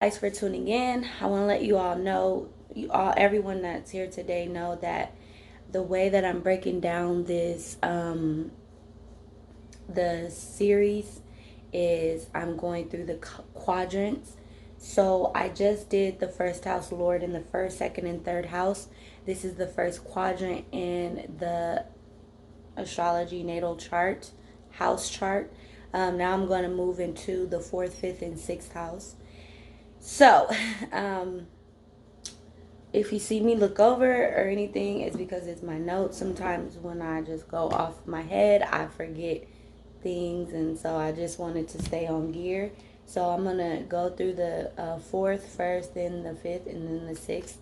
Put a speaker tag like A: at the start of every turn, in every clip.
A: Thanks for tuning in. I want to let you all know, everyone that's here today, know that the way that I'm breaking down the series is I'm going through the quadrants. So I just did the first house Lord in the first, second, and third house. This is the first quadrant in the astrology natal chart, house chart. Now I'm going to move into the fourth, fifth, and sixth house. So, um, if you see me look over or anything, it's because it's my notes. Sometimes when I just go off my head, I forget things, and so I just wanted to stay on gear. So I'm gonna go through the fourth first, then the fifth, and then the sixth.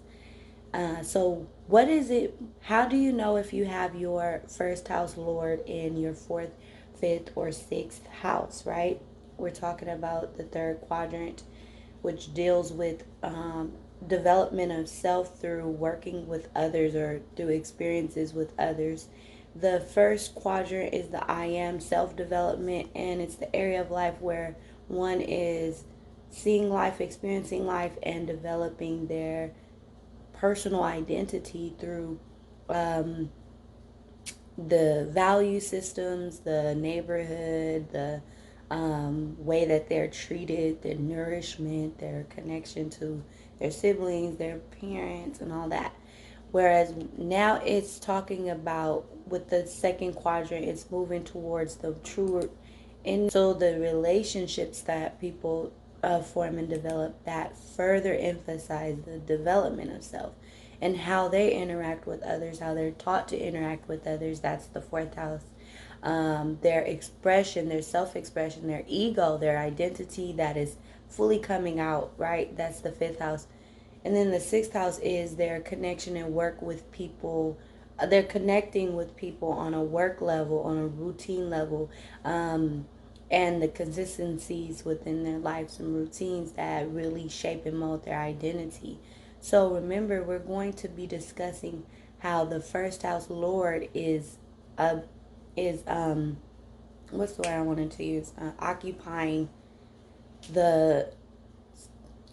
A: So what is it? How do you know if you have your first house Lord in your fourth, fifth, or sixth house? Right. We're talking about the third quadrant, which deals with development of self through working with others or through experiences with others. The first quadrant is the I am self development, and it's the area of life where one is seeing life, experiencing life, and developing their personal identity through um, the value systems, the neighborhood, the way that they're treated, their nourishment, their connection to their siblings, their parents, and all that. Whereas now it's talking about with the second quadrant, it's moving towards the truer, and so the relationships that people form and develop that further emphasize the development of self and how they interact with others, how they're taught to interact with others. That's the fourth house. Their expression, their self expression, their ego, their identity that is fully coming out, right? That's the fifth house. And then the sixth house is their connection and work with people. They're connecting with people on a work level, on a routine level, and the consistencies within their lives and routines that really shape and mold their identity. So remember, we're going to be discussing how the first house Lord uh, is what's the word I wanted to use? Occupying the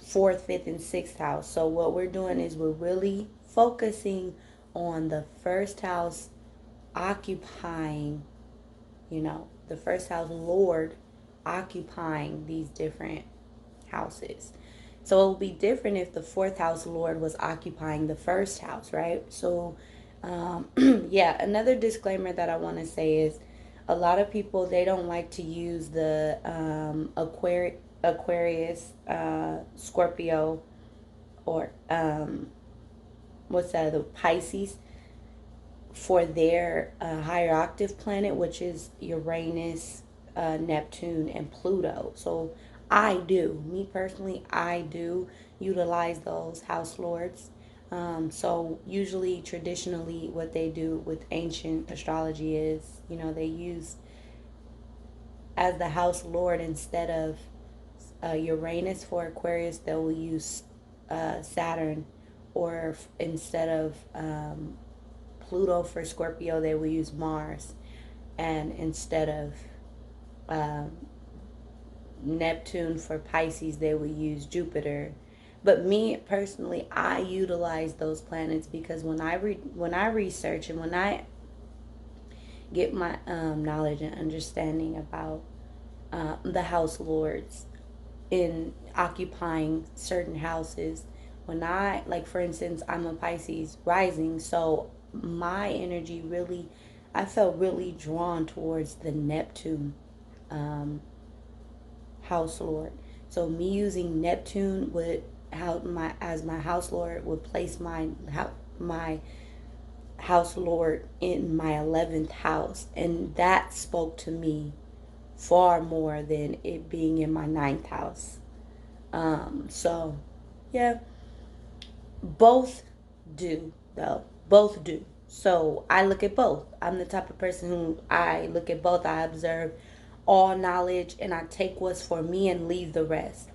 A: fourth, fifth, and sixth house. So what we're doing is we're really focusing on the first house occupying, the first house Lord occupying these different houses. So it will be different if the fourth house Lord was occupying the first house, right? So, yeah, another disclaimer that I want to say is a lot of people, they don't like to use the Aquarius, Scorpio, or what's that, the Pisces for their higher octave planet, which is Uranus, Neptune, and Pluto. So me personally, I do utilize those house lords. So usually, traditionally, what they do with ancient astrology is, they use as the house lord instead of Uranus for Aquarius, they will use Saturn, or instead of Pluto for Scorpio, they will use Mars, and instead of um, Neptune for Pisces, they will use Jupiter. But me personally, I utilize those planets because when I research and when I get my knowledge and understanding about the house lords in occupying certain houses, when I, like, for instance, I'm a Pisces rising, so my energy really, I felt really drawn towards the Neptune um, house lord. So me using Neptune would, how my as my house lord, would place my house lord in my 11th house, and that spoke to me far more than it being in my ninth house. So yeah, both do, though. Both do. So I look at both. I'm the type of person who I look at both. I observe all knowledge and I take what's for me and leave the rest.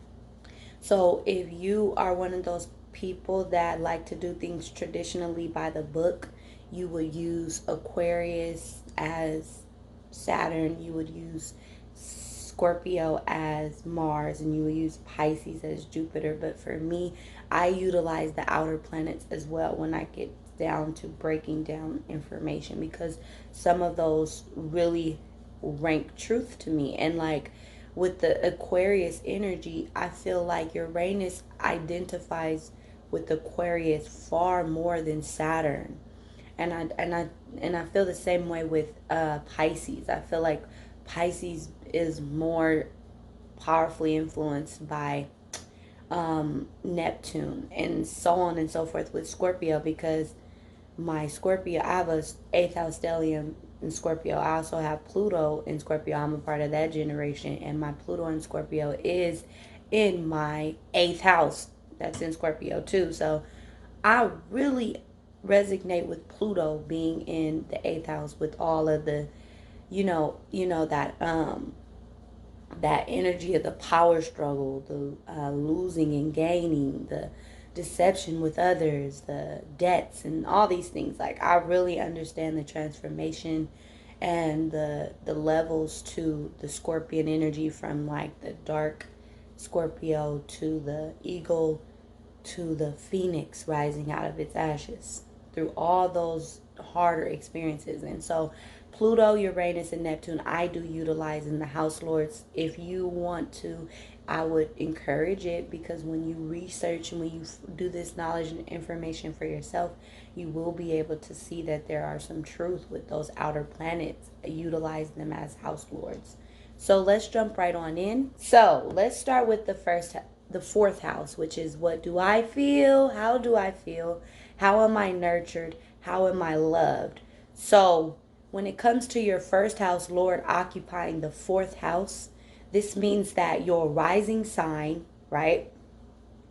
A: So if you are one of those people that like to do things traditionally by the book, you would use Aquarius as Saturn, you would use Scorpio as Mars, and you will use Pisces as Jupiter. But for me, I utilize the outer planets as well when I get down to breaking down information, because some of those really rank truth to me. And like with the Aquarius energy, I feel like Uranus identifies with Aquarius far more than Saturn. And I feel the same way with Pisces. I feel like Pisces is more powerfully influenced by Neptune, and so on and so forth with Scorpio, because my Scorpio, I have a eighth house stellium in Scorpio. I also have Pluto in Scorpio. I'm a part of that generation, and my Pluto in Scorpio is in my eighth house. That's in Scorpio too. So I really resonate with Pluto being in the eighth house with all of the, that energy of the power struggle, the losing and gaining, the deception with others, the debts, and all these things. Like, I really understand the transformation and the levels to the Scorpion energy, from like the dark Scorpio to the eagle to the phoenix rising out of its ashes, through all those harder experiences. And so Pluto, Uranus, and Neptune, I do utilize in the house lords. If you want to, I would encourage it, because when you research and when you do this knowledge and information for yourself, you will be able to see that there are some truth with those outer planets. Utilize them as house lords. So let's jump right on in. So let's start with the fourth house, which is, what do I feel? How do I feel? How am I nurtured? How am I loved? So when it comes to your first house lord occupying the fourth house, this means that your rising sign, right,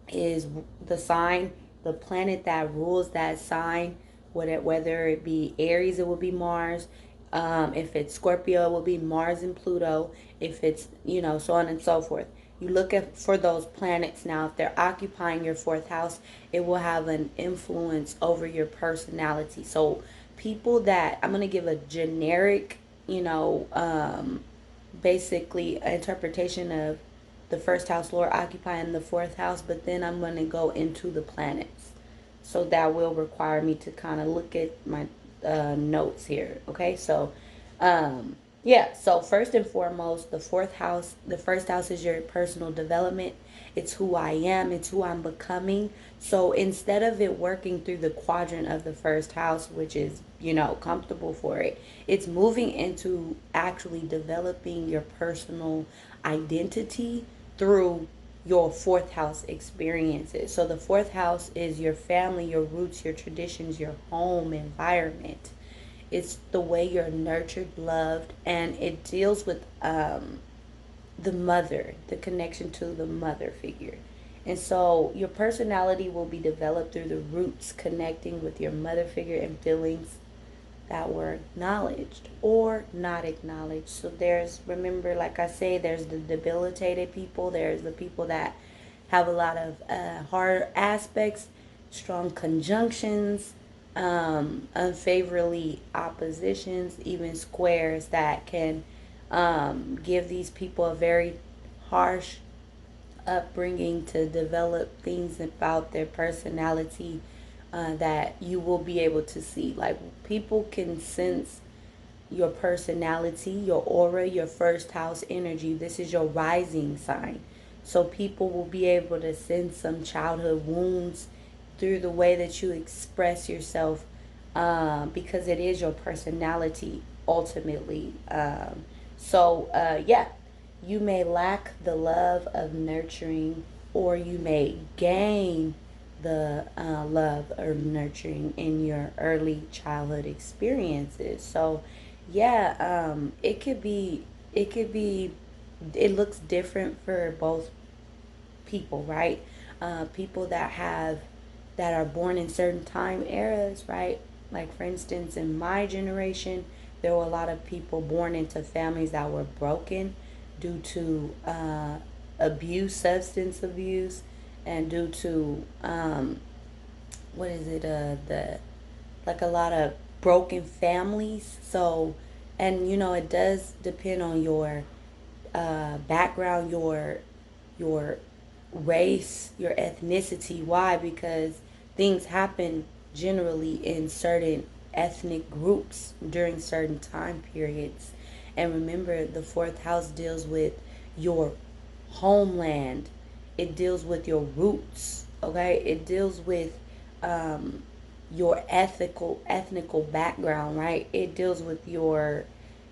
A: is the sign, the planet that rules that sign. Whether it be Aries, it will be Mars. If it's Scorpio, it will be Mars and Pluto. If it's, so on and so forth. You look at for those planets now. If they're occupying your fourth house, it will have an influence over your personality. So people that, I'm going to give a generic, basically interpretation of the first house lord occupying the fourth house, but then I'm going to go into the planets. So that will require me to kind of look at my notes here. Okay, so yeah, so first and foremost, the first house is your personal development. It's who I am, it's who I'm becoming. So instead of it working through the quadrant of the first house, which is, comfortable for it, it's moving into actually developing your personal identity through your fourth house experiences. So the fourth house is your family, your roots, your traditions, your home environment. It's the way you're nurtured, loved, and it deals with the mother, the connection to the mother figure. And so your personality will be developed through the roots connecting with your mother figure and feelings that were acknowledged or not acknowledged. So remember, like I say, there's the debilitated people, there's the people that have a lot of hard aspects, strong conjunctions, unfavorably oppositions, even squares that can give these people a very harsh upbringing to develop things about their personality that you will be able to see. Like, people can sense your personality, your aura, your first house energy. This is your rising sign. So people will be able to sense some childhood wounds through the way that you express yourself, because it is your personality ultimately. Yeah, you may lack the love of nurturing, or you may gain the love or nurturing in your early childhood experiences. So yeah, it looks different for both people, right? People that are born in certain time eras, right? Like, for instance, in my generation, there were a lot of people born into families that were broken due to abuse, substance abuse, and due to what is it? The like a lot of broken families. So, and it does depend on your background, your race, your ethnicity. Why? Because things happen generally in certain ethnic groups during certain time periods. And remember, the fourth house deals with your homeland. It deals with your roots. Okay, it deals with um, your ethnical background. Right. It deals with your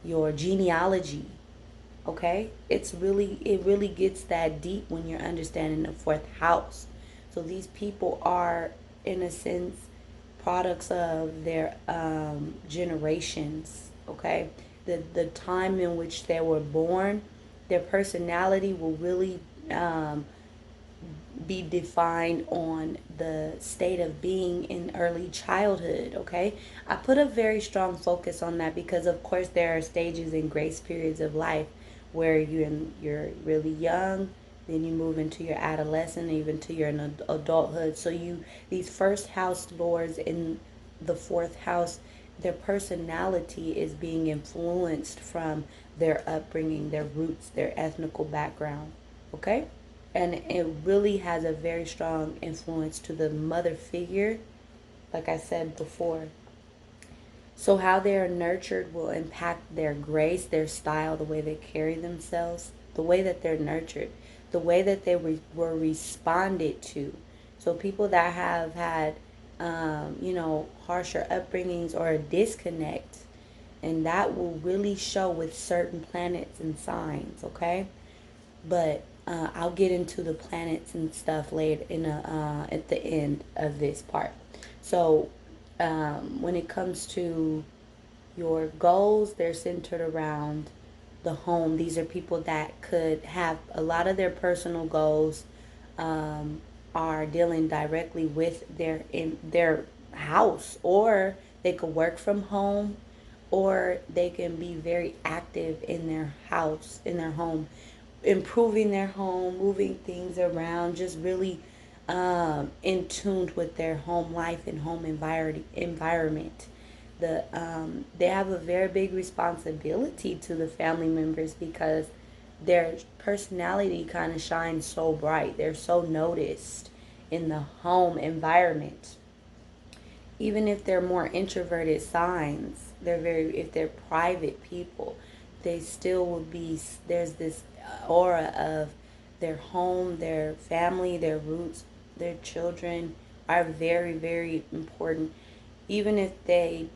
A: genealogy. Okay, it really gets that deep when you're understanding the fourth house. So these people are, in a sense, products of their generations. Okay, the time in which they were born, their personality will really um, be defined on the state of being in early childhood. Okay, I put a very strong focus on that because of course there are stages and grace periods of life where you're really young, then you move into your adolescent, even to your adulthood. So you, these first house lords in the fourth house, their personality is being influenced from their upbringing, their roots, their ethnical background. Okay, and it really has a very strong influence to the mother figure, like I said before. So how they are nurtured will impact their grace, their style, the way they carry themselves, the way that they're nurtured, the way that they were responded to. So people that have had harsher upbringings or a disconnect, and that will really show with certain planets and signs. Okay, but I'll get into the planets and stuff later at the end of this part. So when it comes to your goals, they're centered around the home. These are people that could have a lot of their personal goals um, are dealing directly with their house, or they could work from home, or they can be very active in their house, in their home, improving their home, moving things around, just really in tune with their home life and home environment. They have a very big responsibility to the family members because their personality kind of shines so bright. They're so noticed in the home environment. Even if they're more introverted signs, if they're private people, they still will be, there's this aura of their home, their family, their roots, their children are very, very important. Even if they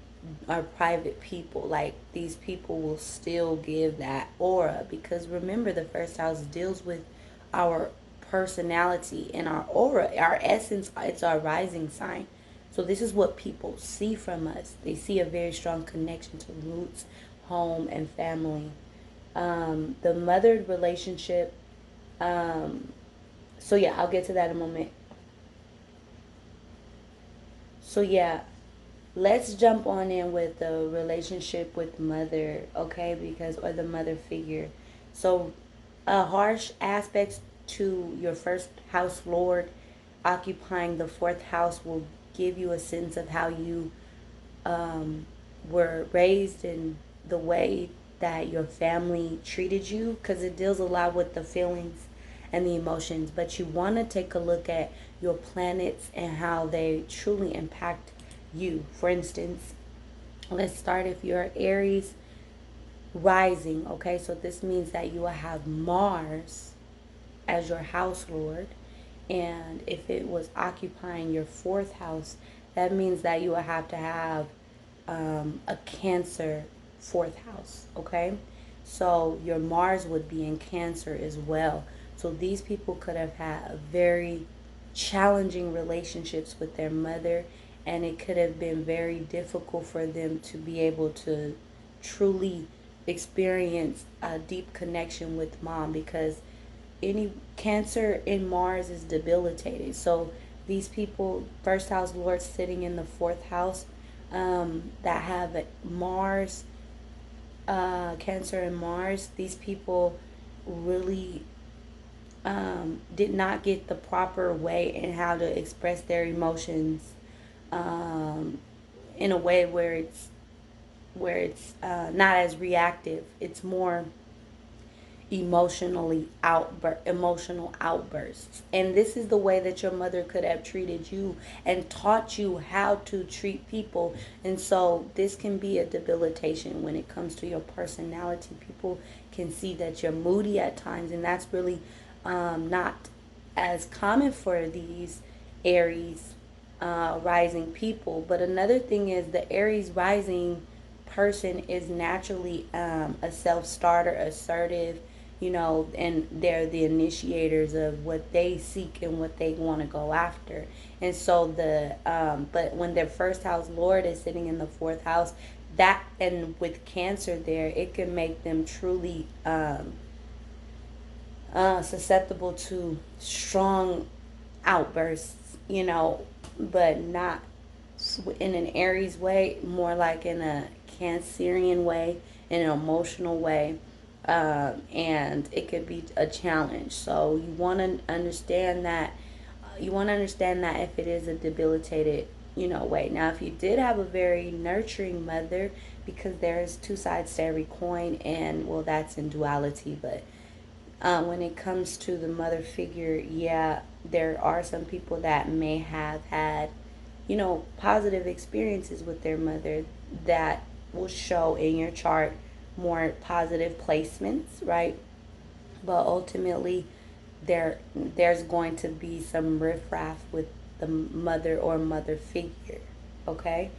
A: are private people, like these people will still give that aura, because remember, the first house deals with our personality and our aura, our essence. It's our rising sign. So this is what people see from us. They see a very strong connection to roots, home, and family. The mothered relationship. Um, so yeah, I'll get to that in a moment. So yeah, let's jump on in with the relationship with mother, okay? Because, or the mother figure. So, harsh aspects to your first house lord occupying the fourth house will give you a sense of how you um, were raised and the way that your family treated you, because it deals a lot with the feelings and the emotions. But you want to take a look at your planets and how they truly impact you. For instance, let's start if you're Aries rising. Okay, so this means that you will have Mars as your house lord, and if it was occupying your fourth house, that means that you will have to have a Cancer fourth house. Okay, so your Mars would be in Cancer as well. So these people could have had very challenging relationships with their mother, and it could have been very difficult for them to be able to truly experience a deep connection with mom, because any Cancer in Mars is debilitated. So these people, first house lords sitting in the fourth house, that have Mars, Cancer and Mars, these people really did not get the proper way in how to express their emotions um, in a way where it's not as reactive. It's more emotional outbursts. And this is the way that your mother could have treated you and taught you how to treat people. And so this can be a debilitation when it comes to your personality. People can see that you're moody at times, and that's really not as common for these Aries rising people. But another thing is the Aries rising person is naturally a self-starter, assertive, and they're the initiators of what they seek and what they want to go after. And so but when their first house Lord is sitting in the fourth house, that, and with Cancer there, it can make them truly susceptible to strong outbursts, but not in an Aries way, more like in a Cancerian way, in an emotional way. And it could be a challenge. So you want to understand that. If it is a debilitated, way. Now, if you did have a very nurturing mother, because there's two sides to every coin, and well, that's in duality, but when it comes to the mother figure, yeah, there are some people that may have had, positive experiences with their mother that will show in your chart more positive placements, right? But ultimately, there's going to be some riffraff with the mother or mother figure, okay?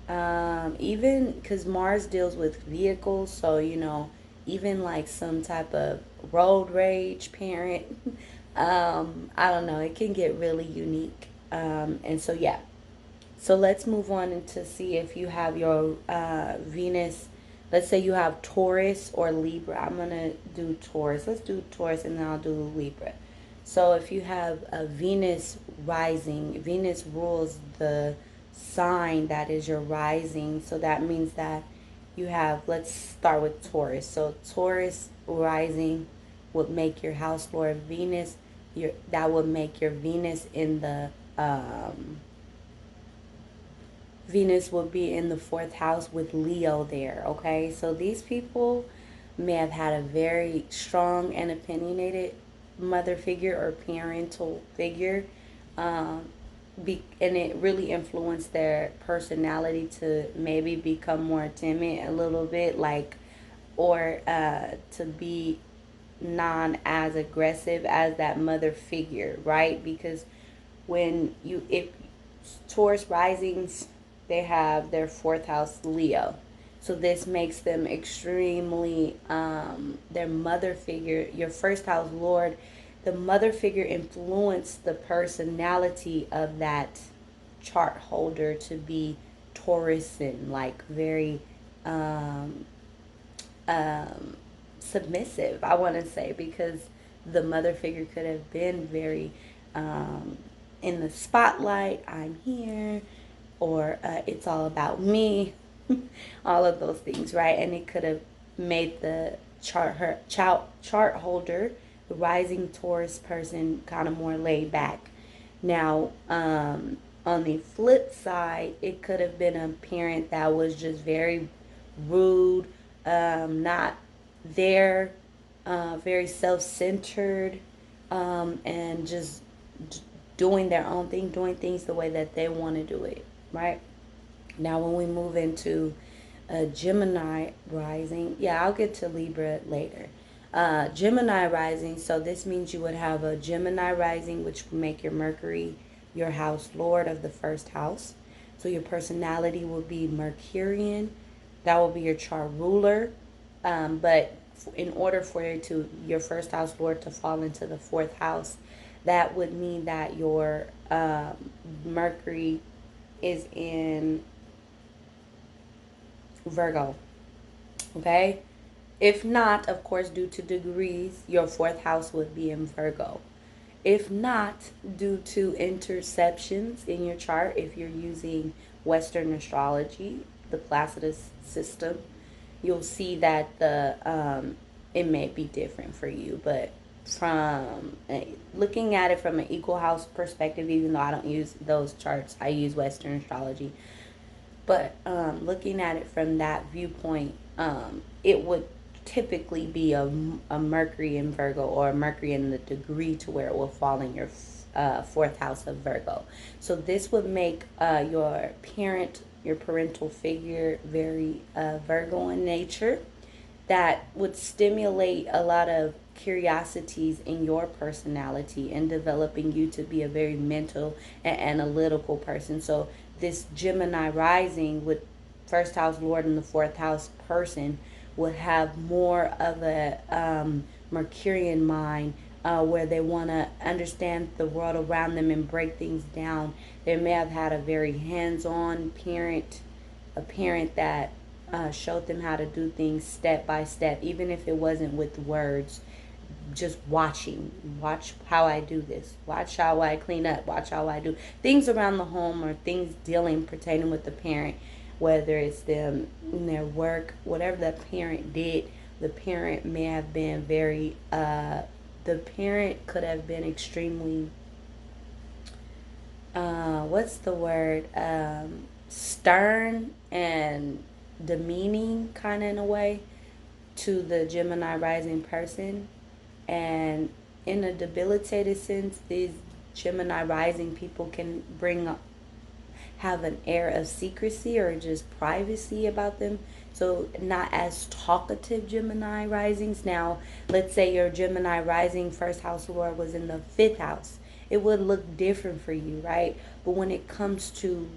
A: Even because Mars deals with vehicles, so even like some type of road rage parent, I don't know, it can get really unique. And so yeah, so let's move on and to see if you have your Venus. Let's say you have Taurus or Libra. I'm going to do Taurus. Let's do Taurus and then I'll do Libra. So if you have a Venus rising, Venus rules the sign that is your rising. So that means that you have, let's start with Taurus. So Taurus rising would make your house lord Venus. That would make your Venus in the Venus will be in the fourth house with Leo there, okay? So these people may have had a very strong and opinionated mother figure or parental figure, and it really influenced their personality to maybe become more timid a little bit, like, or to be non as aggressive as that mother figure, right? Because if Taurus risings, they have their fourth house Leo. So this makes them extremely, their mother figure, your first house Lord, the mother figure influenced the personality of that chart holder to be Taurusan, like very submissive, I want to say, because the mother figure could have been very in the spotlight, I'm here, or it's all about me, all of those things, right? And it could have made the chart holder, the rising Taurus person, kind of more laid back. Now, on the flip side, it could have been a parent that was just very rude, not there, very self-centered, and just doing their own thing, doing things the way that they want to do it, right? Now, when we move into a Gemini rising, yeah, I'll get to Libra later. Gemini rising, so this means you would have a Gemini rising, which would make your Mercury your house lord of the first house. So your personality will be Mercurian. That will be your chart ruler. But in order for your first house lord to fall into the fourth house, that would mean that your Mercury is in Virgo. Okay? If not, of course, due to degrees, your fourth house would be in Virgo. If not, due to interceptions in your chart, if you're using Western astrology, the Placidus system, you'll see that it may be different for you. But from looking at it from an equal house perspective, even though I don't use those charts, I use Western astrology. But looking at it from that viewpoint, it would typically be a Mercury in Virgo, or a Mercury in the degree to where it will fall in your fourth house of Virgo. So this would make your parent, your parental figure, very Virgo in nature. That would stimulate a lot of curiosities in your personality and developing you to be a very mental and analytical person. So this Gemini rising with first house Lord in the fourth house person would have more of a Mercurian mind, where they want to understand the world around them and break things down. They may have had a very hands-on parent, a parent that showed them how to do things step by step, even if it wasn't with words. Just watching, watch how I do this, watch how I clean up, watch how I do things around the home, or things dealing pertaining with the parent, whether it's them in their work, whatever the parent did. The parent may have been very the parent could have been extremely what's the word, stern and demeaning, kind of, in a way, to the Gemini rising person. And in a debilitated sense, these Gemini rising people can have an air of secrecy or just privacy about them. So not as talkative Gemini risings. Now, let's say your Gemini rising first house lord was in the fifth house. It would look different for you, right? But when it comes to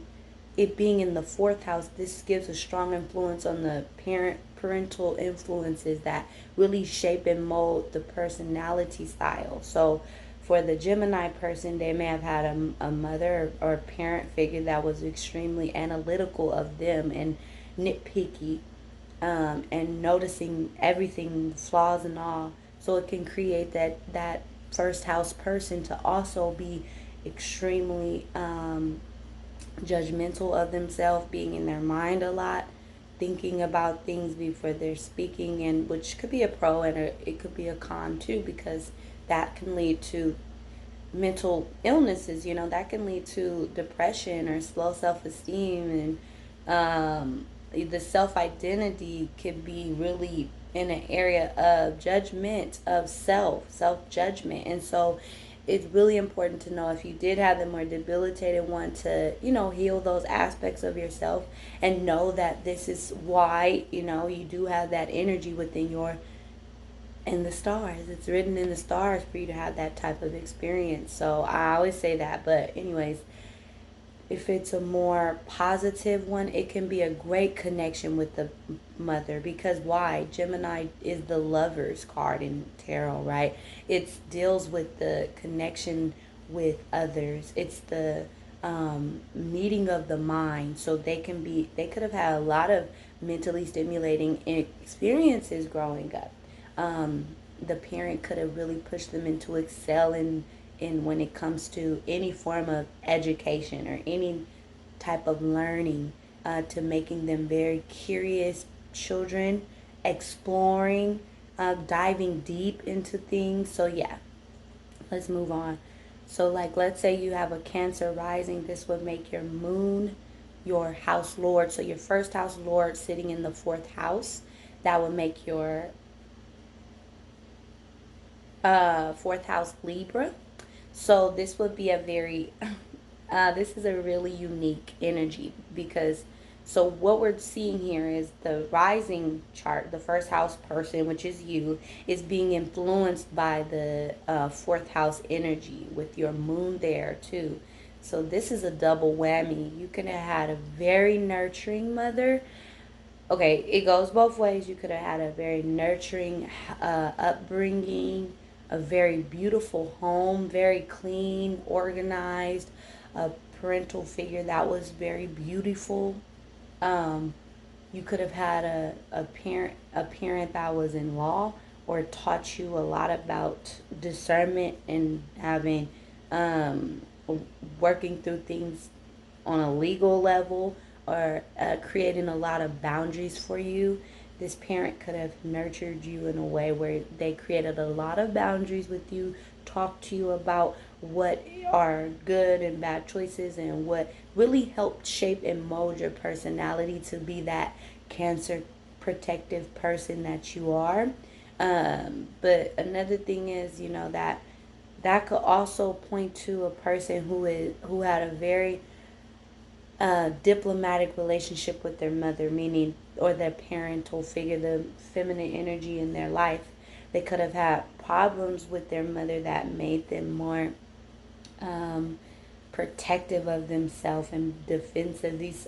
A: it being in the fourth house, this gives a strong influence on the parental influences that really shape and mold the personality style. So for the Gemini person, they may have had a mother or parent figure that was extremely analytical of them and nitpicky, and noticing everything, flaws and all. So it can create that first house person to also be extremely judgmental of themselves, being in their mind a lot, thinking about things before they're speaking, and which could be a pro, and it could be a con too, because that can lead to mental illnesses. That can lead to depression or low self-esteem, and the self-identity can be really in an area of judgment of self-judgment. And so it's really important to know, if you did have the more debilitated one, to heal those aspects of yourself, and know that this is why you do have that energy within in the stars. It's written in the stars for you to have that type of experience. So I always say that. But anyways, if it's a more positive one, it can be a great connection with the mother. Because why? Gemini is the Lover's card in tarot, right? It deals with the connection with others. It's the meeting of the mind. So they could have had a lot of mentally stimulating experiences growing up. The parent could have really pushed them into excelling in when it comes to any form of education or any type of learning, to making them very curious children, exploring, diving deep into things. So yeah, let's move on. So like, let's say you have a Cancer rising. This would make your moon your house lord. So your first house lord sitting in the fourth house, that would make your fourth house Libra. So this would be a very, this is a really unique energy, because so what we're seeing here is the rising chart, the first house person, which is you, is being influenced by the fourth house energy with your moon there too. So this is a double whammy. You could have had a very nurturing mother. Okay, it goes both ways. You could have had a very nurturing upbringing, a very beautiful home, very clean, organized, a parental figure that was very beautiful. Um, you could have had a parent that was in law, or taught you a lot about discernment and having um, working through things on a legal level, or creating a lot of boundaries for you. This parent could have nurtured you in a way where they created a lot of boundaries with you, talked to you about what are good and bad choices, and what really helped shape and mold your personality to be that Cancer protective person that you are. But another thing is, that could also point to a person who had a very diplomatic relationship with their mother, meaning, or their parental figure, the feminine energy in their life. They could have had problems with their mother that made them more um, protective of themselves and defensive. These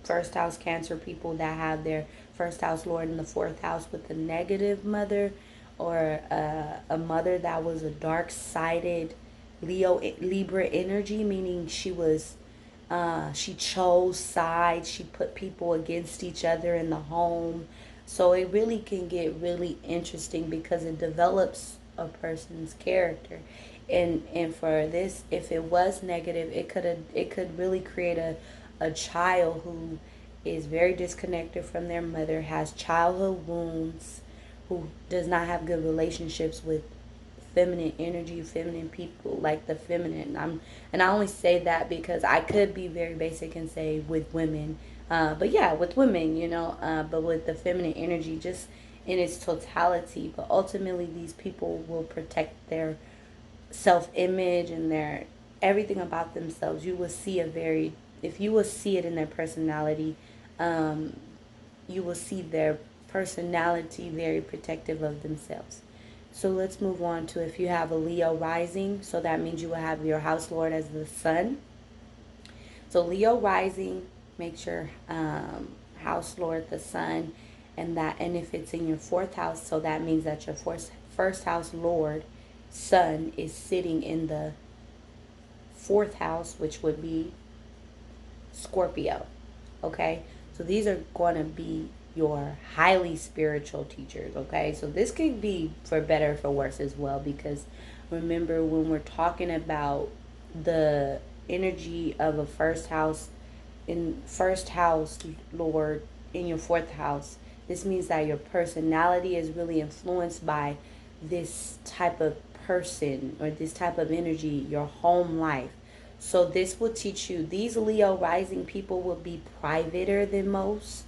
A: first house Cancer people that have their first house Lord in the fourth house with a negative mother, or a mother that was a dark sided Libra energy, meaning she chose sides. She put people against each other in the home. So it really can get really interesting because it develops a person's character. And for this, if it was negative, it could really create a child who is very disconnected from their mother, has childhood wounds, who does not have good relationships with feminine energy, feminine people, like the feminine. And I only say that because I could be very basic and say with women, but yeah, with women, but with the feminine energy, just in its totality. But ultimately, these people will protect their self-image and their everything about themselves. You will see if you will see it in their personality, um, you will see their personality very protective of themselves. So let's move on to, if you have a Leo rising, so that means you will have your house lord as the sun. So Leo rising makes your house lord the sun, and if it's in your fourth house, so that means that your first house lord sun is sitting in the fourth house, which would be Scorpio. Okay, so these are going to be your highly spiritual teachers. Okay, so this could be for better or for worse as well, because remember, when we're talking about the energy of a first house lord in your fourth house, this means that your personality is really influenced by this type of person or this type of energy, your home life. So this will teach you, these Leo rising people will be privater than most.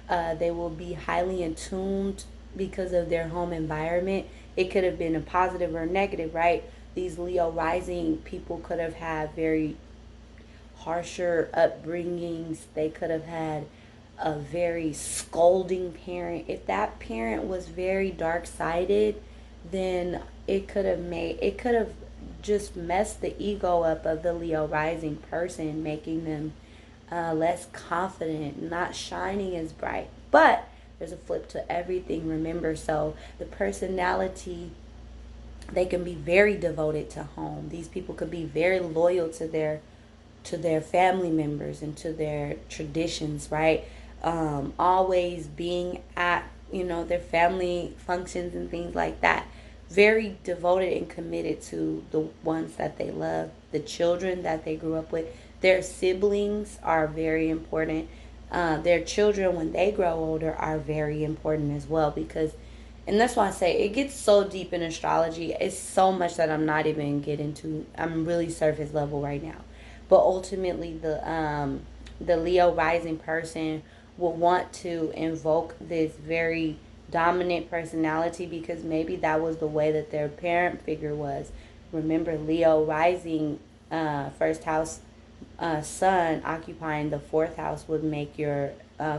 A: They will be highly attuned because of their home environment. It could have been a positive or negative, right? These Leo rising people could have had very harsher upbringings. They could have had a very scolding parent. If that parent was very dark sided, then it could have just messed the ego up of the Leo rising person, making them less confident, not shining as bright. But there's a flip to everything, remember. So the personality, they can be very devoted to home. These people could be very loyal to their family members and to their traditions, right? Always being at their family functions and things like that. Very devoted and committed to the ones that they love, the children that they grew up with. Their siblings are very important. Their children, when they grow older, are very important as well, because, and that's why I say it gets so deep in astrology. It's so much that I'm not even getting to. I'm really surface level right now. But ultimately, the Leo rising person will want to invoke this very dominant personality, because maybe that was the way that their parent figure was. Remember, Leo rising, first house sun occupying the fourth house would make your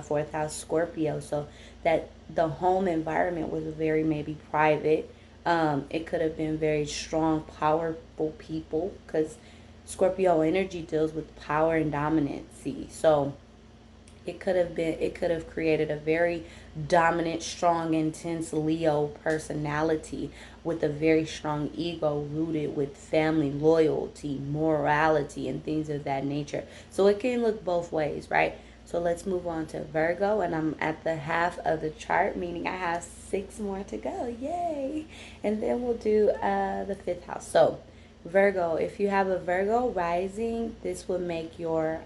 A: fourth house Scorpio. So that the home environment was very maybe private. It could have been very strong, powerful people, because Scorpio energy deals with power and dominancy. So it could have created a very dominant, strong, intense Leo personality with a very strong ego rooted with family loyalty, morality, and things of that nature. So it can look both ways, right? So let's move on to Virgo, and I'm at the half of the chart, meaning I have 6 more to go. Yay! And then we'll do the fifth house. So Virgo, if you have a Virgo rising, this will make your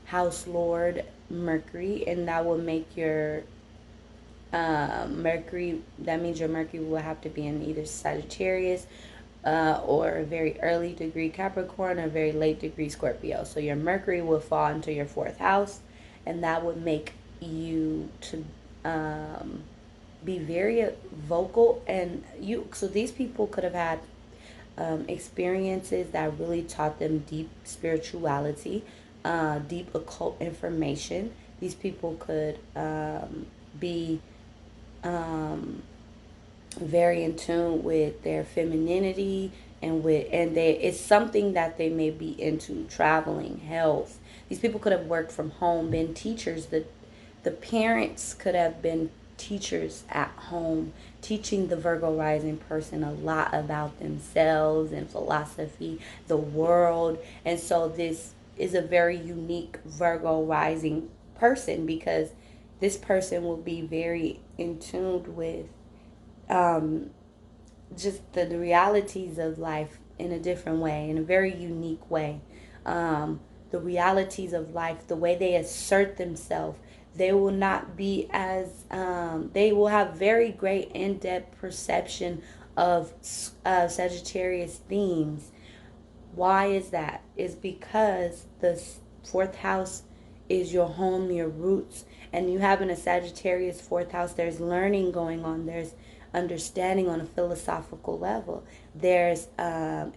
A: house lord Mercury, and that will make your Mercury, that means your Mercury will have to be in either Sagittarius or a very early degree Capricorn or very late degree Scorpio. So your Mercury will fall into your fourth house, and that would make you to um, be very vocal, and so these people could have had experiences that really taught them deep spirituality, deep occult information. These people could be um, very in tune with their femininity, and they it's something that they may be into: traveling, health. These people could have worked from home, been teachers. The parents could have been teachers at home, teaching the Virgo rising person a lot about themselves and philosophy, the world. And so this is a very unique Virgo rising person, because this person will be very in tune with um, just the realities of life in a different way, in a very unique way. The realities of life, the way they assert themselves, they will not be as, they will have very great in depth perception of Sagittarius themes. Why is that? Is because the fourth house is your home, your roots, and you having a Sagittarius fourth house, there's learning going on, there's understanding on a philosophical level, there's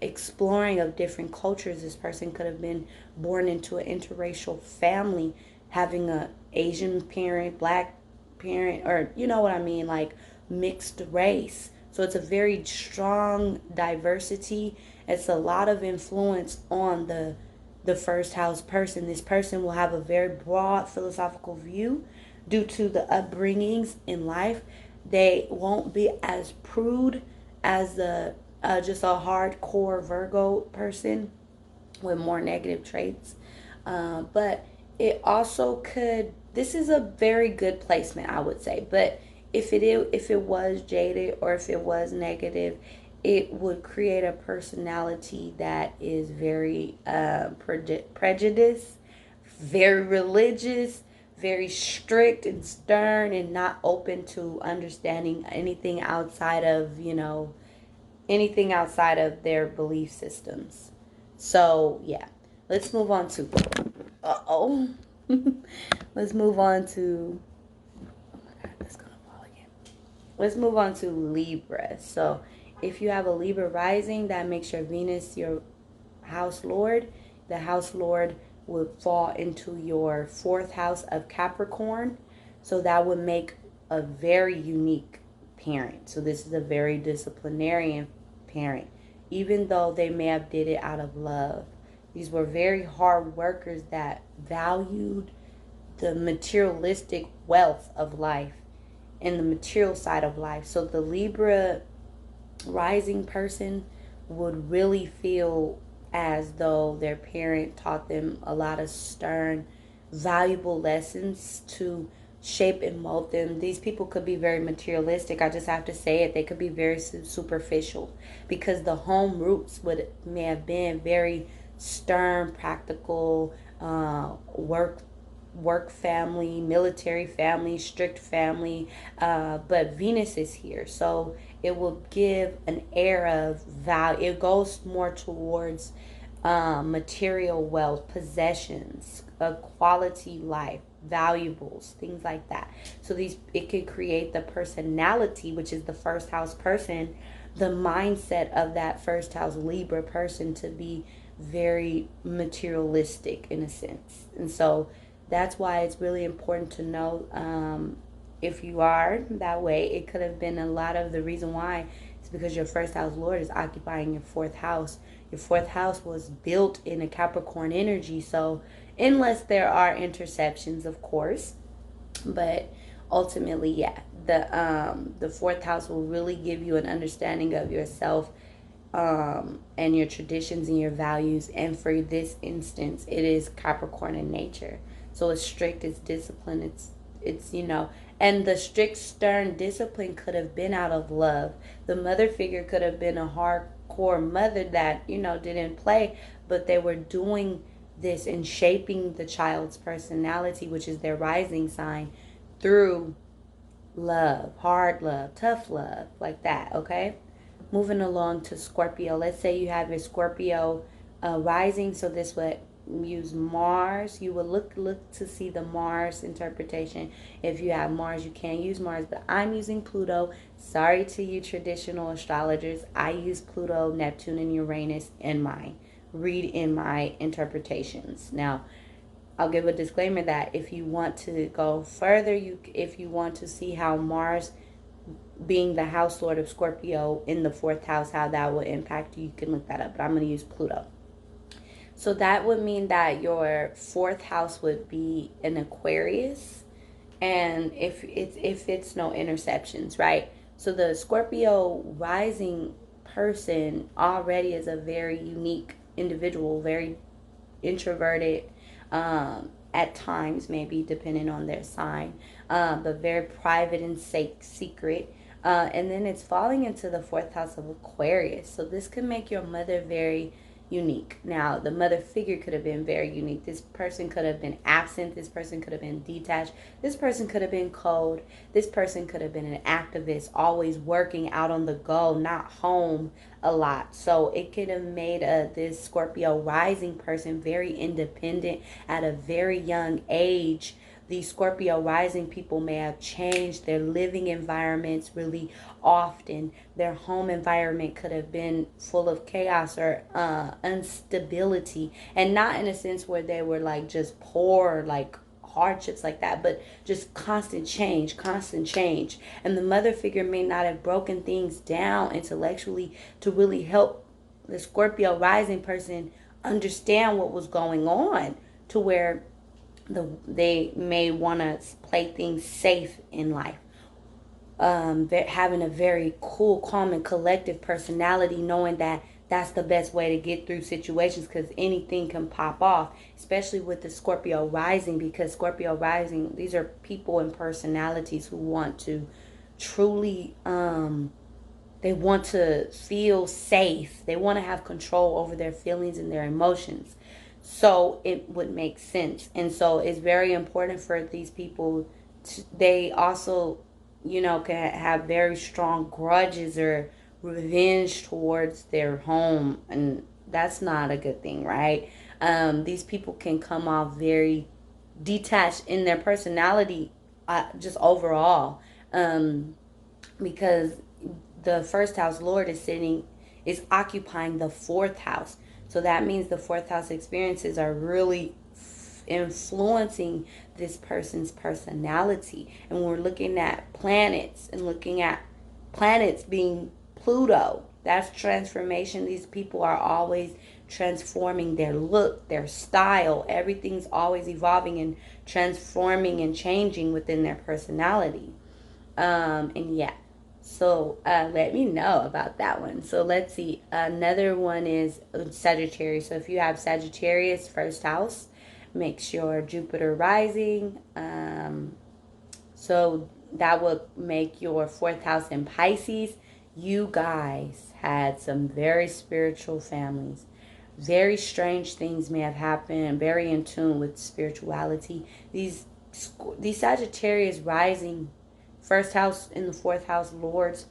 A: exploring of different cultures. This person could have been born into an interracial family, having a Asian parent, black parent, or you know what I mean, like mixed race. So it's a very strong diversity. It's a lot of influence on the first house person. This person will have a very broad philosophical view due to the upbringings in life. They won't be as prude as the just a hardcore Virgo person with more negative traits. But it also could. This is a very good placement, I would say. But if it was jaded, or if it was negative, it would create a personality that is very prejudiced, very religious, very strict and stern, and not open to understanding anything outside of, anything outside of their belief systems. So, yeah, let's move on to, uh-oh. Let's move on to, oh my God, that's going to fall again. Let's move on to Libra. So, if you have a Libra rising, that makes your Venus your house lord. The house lord would fall into your fourth house of Capricorn. So that would make a very unique parent. So this is a very disciplinarian parent, even though they may have did it out of love. These were very hard workers that valued the materialistic wealth of life and the material side of life. So the Libra rising person would really feel as though their parent taught them a lot of stern, valuable lessons to shape and mold them. These people could be very materialistic. I just have to say it. They could be very superficial, because the home roots may have been very stern, practical, work family, military family, strict family, but Venus is here, so it will give an air of value. It goes more towards material wealth, possessions, a quality life, valuables, things like that. So it could create the personality, which is the first house person, the mindset of that first house Libra person to be very materialistic in a sense. And so that's why it's really important to know, if you are that way. It could have been a lot of the reason why is because your first house lord is occupying your fourth house. Your fourth house was built in a Capricorn energy. So unless there are interceptions, of course, but ultimately, yeah, the fourth house will really give you an understanding of yourself, and your traditions and your values. And for this instance, it is Capricorn in nature. So it's strict, it's discipline, it's and the strict, stern discipline could have been out of love. The mother figure could have been a hardcore mother that, didn't play, but they were doing this and shaping the child's personality, which is their rising sign, through love, hard love, tough love, like that, okay? Moving along to Scorpio. Let's say you have your Scorpio rising, so this would use Mars. You will look to see the Mars interpretation. If you have Mars, you can use Mars, but I'm using Pluto. Sorry to you traditional astrologers. I use Pluto, Neptune, and Uranus in my interpretations. Now, I'll give a disclaimer that if you want to go further, if you want to see how Mars, being the house lord of Scorpio in the fourth house, how that will impact you, you can look that up. But I'm going to use Pluto. So that would mean that your fourth house would be an Aquarius, and if it's no interceptions, right? So the Scorpio rising person already is a very unique individual, very introverted, at times, maybe depending on their sign, but very private and secret. And then it's falling into the fourth house of Aquarius. So this could make your mother very unique. Now, the mother figure could have been very unique. This person could have been absent. This person could have been detached. This person could have been cold. This person could have been an activist, always working out on the go, not home a lot. So it could have made this Scorpio rising person very independent at a very young age. These Scorpio rising people may have changed their living environments really often. Their home environment could have been full of chaos or instability, and not in a sense where they were like just poor, like hardships like that, but just constant change. And the mother figure may not have broken things down intellectually to really help the Scorpio rising person understand what was going on, to where they may want to play things safe in life. Having a very cool, calm, and collective personality, knowing that that's the best way to get through situations, because anything can pop off, especially with the Scorpio rising, because Scorpio rising, these are people and personalities who want to truly, they want to feel safe. They want to have control over their feelings and their emotions. So it would make sense. And so it's very important for these people they also, can have very strong grudges or revenge towards their home. And that's not a good thing, right? These people can come off very detached in their personality, just overall, because the first house lord is occupying the fourth house. So that means the fourth house experiences are really influencing this person's personality. And when we're looking at planets and looking at planets being Pluto, that's transformation. These people are always transforming their look, their style. Everything's always evolving and transforming and changing within their personality. And yeah, so let me know about that one. So let's see. Another one is Sagittarius. So if you have Sagittarius first house, make sure Jupiter rising. So that would make your fourth house in Pisces. You guys had some very spiritual families. Very strange things may have happened. Very in tune with spirituality. These Sagittarius rising first house in the fourth house lords,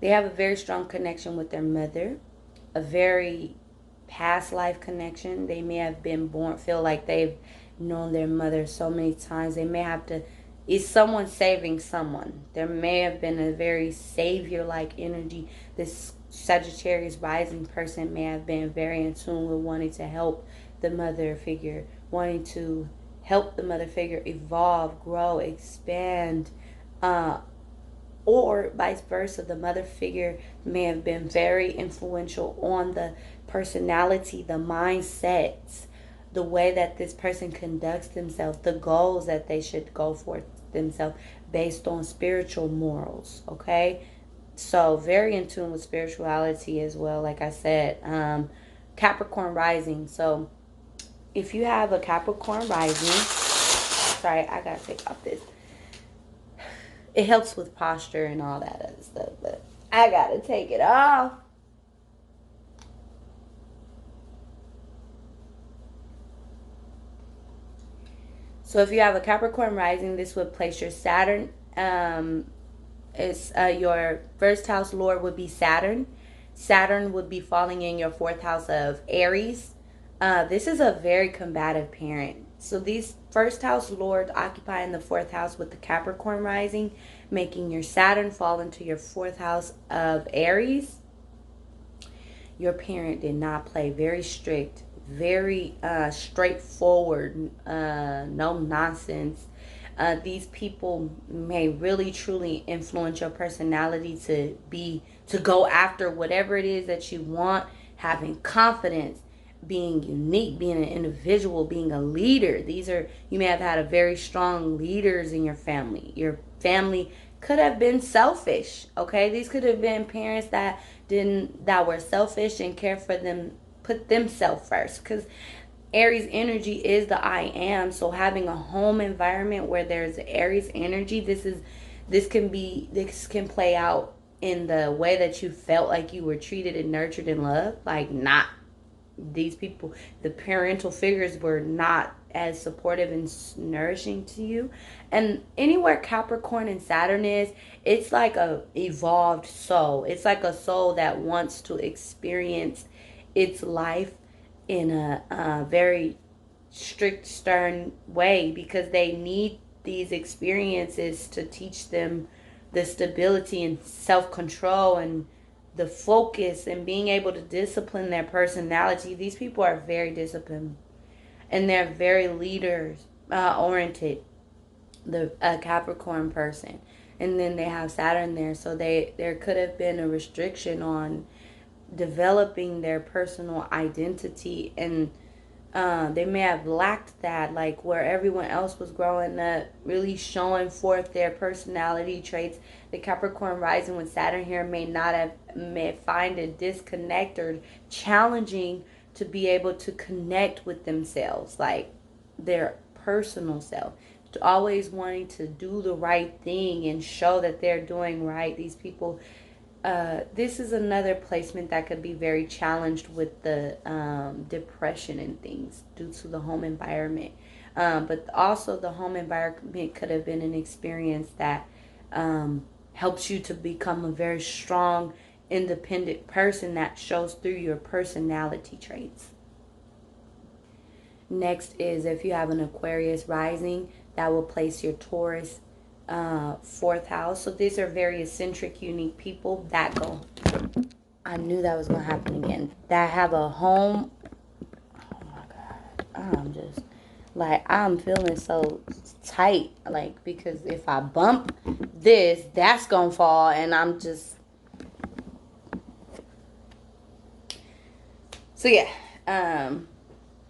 A: they have a very strong connection with their mother, a very past life connection. They may have been born, feel like they've known their mother so many times. They may have to, is someone saving someone? There may have been a very savior-like energy. This Sagittarius rising person may have been very in tune with wanting to help the mother figure, wanting to help the mother figure evolve, grow, expand, or vice versa. The mother figure may have been very influential on the personality, the mindsets, the way that this person conducts themselves, the goals that they should go for themselves based on spiritual morals, okay? So very in tune with spirituality as well, like I said. Capricorn rising. So if you have a Capricorn rising, sorry, I gotta take off this. It helps with posture and all that other stuff, but I gotta take it off. So if you have a Capricorn rising, this would place your Saturn. It's your first house lord would be Saturn. Saturn would be falling in your fourth house of Aries. This is a very combative parent. So these first house lords occupying the fourth house with the Capricorn rising, making your Saturn fall into your fourth house of Aries. Your parent did not play. Very strict, very straightforward, no nonsense. These people may really truly influence your personality to go after whatever it is that you want, having confidence, being unique, being an individual, being a leader. These are, you may have had a very strong leaders in your family. Your family could have been selfish. Okay, these could have been parents that were selfish and care for them, put themselves first. Because Aries energy is the I am. So having a home environment where there's Aries energy, this can play out in the way that you felt like you were treated and nurtured and loved. Like, not these people, the parental figures were not as supportive and nourishing to you. And anywhere Capricorn and Saturn is, it's like a evolved soul. It's like a soul that wants to experience its life in a very strict, stern way, because they need these experiences to teach them the stability and self-control and the focus and being able to discipline their personality. These people are very disciplined and they're very leaders oriented. The Capricorn person, and then they have Saturn there, so there could have been a restriction on developing their personal identity, and they may have lacked that, like where everyone else was growing up, really showing forth their personality traits. The Capricorn rising with Saturn here may find a disconnect or challenging to be able to connect with themselves, like their personal self. Always wanting to do the right thing and show that they're doing right. These people, this is another placement that could be very challenged with the depression and things due to the home environment. But also the home environment could have been an experience that helps you to become a very strong, independent person that shows through your personality traits. Next is if you have an Aquarius rising, that will place your Taurus fourth house. So these are very eccentric, unique people that go. I knew that was going to happen again. That have a home. Oh my God. I'm just like, I'm feeling so tight. Like, because if I bump this, that's going to fall. And I'm just. So yeah.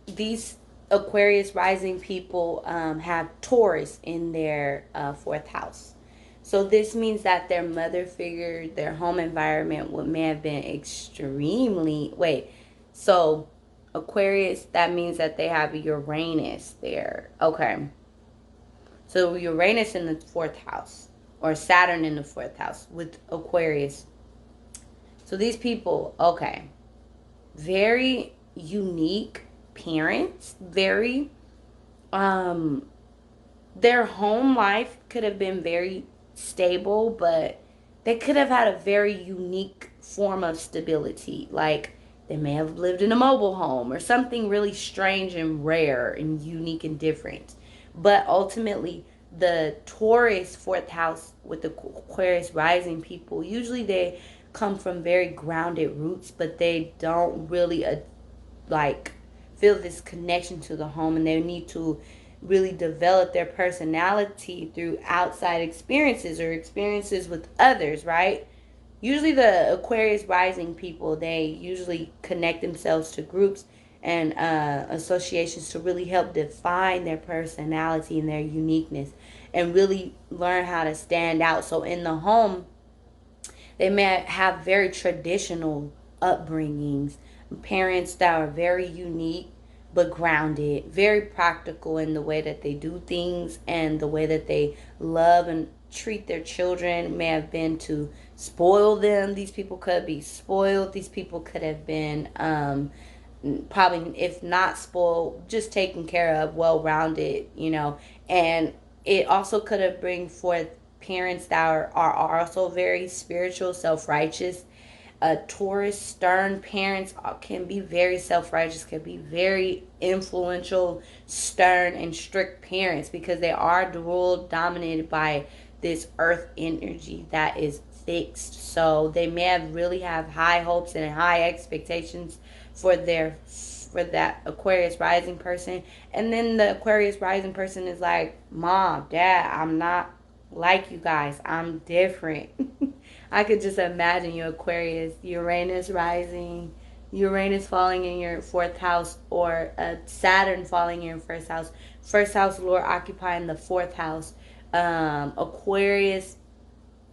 A: These Aquarius rising people have Taurus in their fourth house. So this means that their mother figure, their home environment may have been extremely... Wait, so Aquarius, that means that they have Uranus there. Okay. So Uranus in the fourth house, or Saturn in the fourth house with Aquarius. So these people, okay, very unique parents, very their home life could have been very stable, but they could have had a very unique form of stability. Like they may have lived in a mobile home or something really strange and rare and unique and different. But ultimately, the Taurus fourth house with the Aquarius rising people, usually they come from very grounded roots, but they don't really like feel this connection to the home, and they need to really develop their personality through outside experiences or experiences with others, right? Usually the Aquarius rising people, they usually connect themselves to groups and associations to really help define their personality and their uniqueness and really learn how to stand out. So in the home, they may have very traditional upbringings, parents that are very unique but grounded, very practical in the way that they do things and the way that they love and treat their children. May have been to spoil them. These people could be spoiled. These people could have been probably, if not spoiled, just taken care of, well-rounded, and it also could have bring forth parents that are also very spiritual, self-righteous, A Taurus, stern parents can be very self-righteous, can be very influential, stern, and strict parents because they are ruled, dominated by this earth energy that is fixed. So they may have really have high hopes and high expectations for their for that Aquarius rising person. And then the Aquarius rising person is like, Mom, Dad, I'm not like you guys. I'm different. I could just imagine you Aquarius, Uranus rising, Uranus falling in your fourth house, or Saturn falling in your first house. First house Lord occupying the fourth house. Aquarius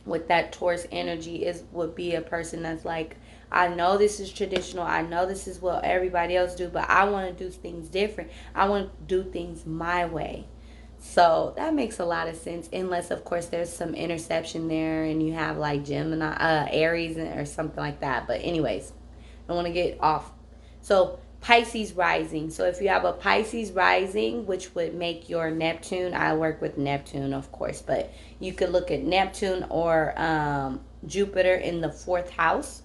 A: with that Taurus energy would be a person that's like, I know this is traditional. I know this is what everybody else do, but I want to do things different. I want to do things my way. So that makes a lot of sense, unless of course there's some interception there and you have like Gemini, Aries, or something like that. But anyways, I don't want to get off. So Pisces rising. So if you have a Pisces rising, which would make your Neptune, I work with Neptune, of course, but you could look at Neptune or Jupiter in the fourth house.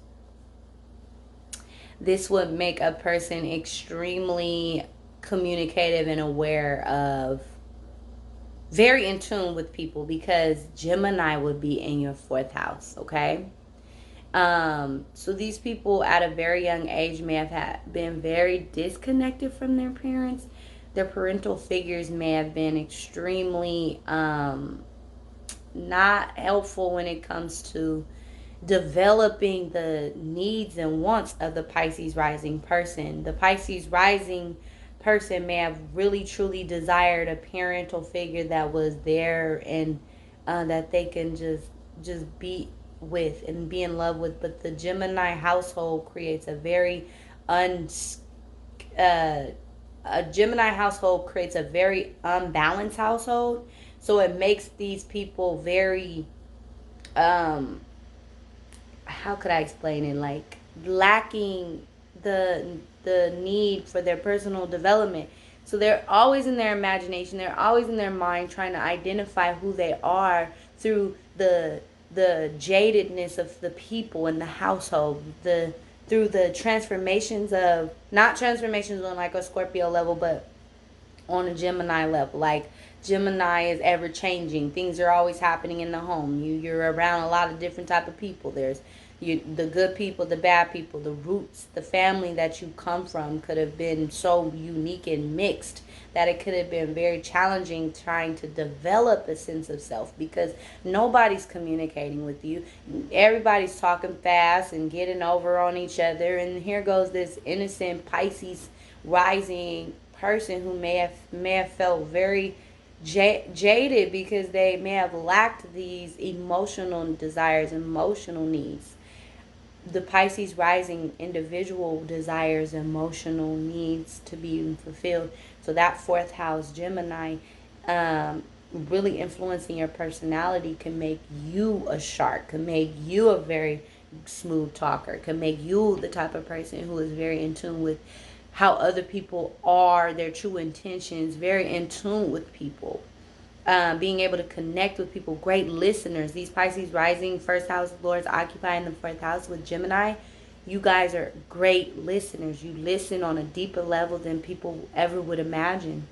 A: This would make a person extremely communicative and aware of, very in tune with people, because Gemini would be in your fourth house, okay? So these people at a very young age may have been very disconnected from their parents. Their parental figures may have been extremely not helpful when it comes to developing the needs and wants of the Pisces rising person. The Pisces rising person may have really truly desired a parental figure that was there and that they can just be with and be in love with. But the Gemini household creates a very a Gemini household creates a very unbalanced household. So it makes these people very how could I explain it? Like lacking the need for their personal development. So they're always in their imagination. They're always in their mind trying to identify who they are through the jadedness of the people in the household, through the transformations of, not transformations on like a Scorpio level, but on a Gemini level. Like Gemini is ever changing. Things are always happening in the home. You're around a lot of different type of people. There's the good people, the bad people, the roots, the family that you come from could have been so unique and mixed that it could have been very challenging trying to develop a sense of self, because nobody's communicating with you. Everybody's talking fast and getting over on each other, and here goes this innocent Pisces rising person who may have felt very jaded because they may have lacked these emotional desires, emotional needs. The Pisces rising individual desires emotional needs to be fulfilled. So that fourth house Gemini, really influencing your personality, can make you a shark, can make you a very smooth talker, can make you the type of person who is very in tune with how other people are, their true intentions, very in tune with people. Being able to connect with people, great listeners. These Pisces rising first house lords occupying the fourth house with Gemini, you guys are great listeners. You listen on a deeper level than people ever would imagine.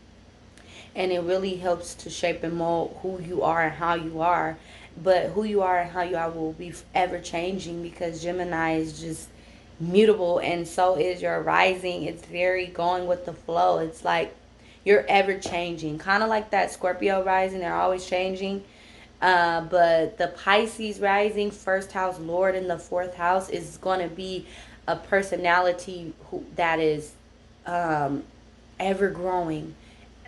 A: And it really helps to shape and mold who you are and how you are. But who you are and how you are will be ever changing, because Gemini is just mutable, and so is your rising. It's very going with the flow. It's like you're ever changing, kind of like that Scorpio rising. They're always changing. But the Pisces rising first house lord in the fourth house is going to be a personality that is ever growing,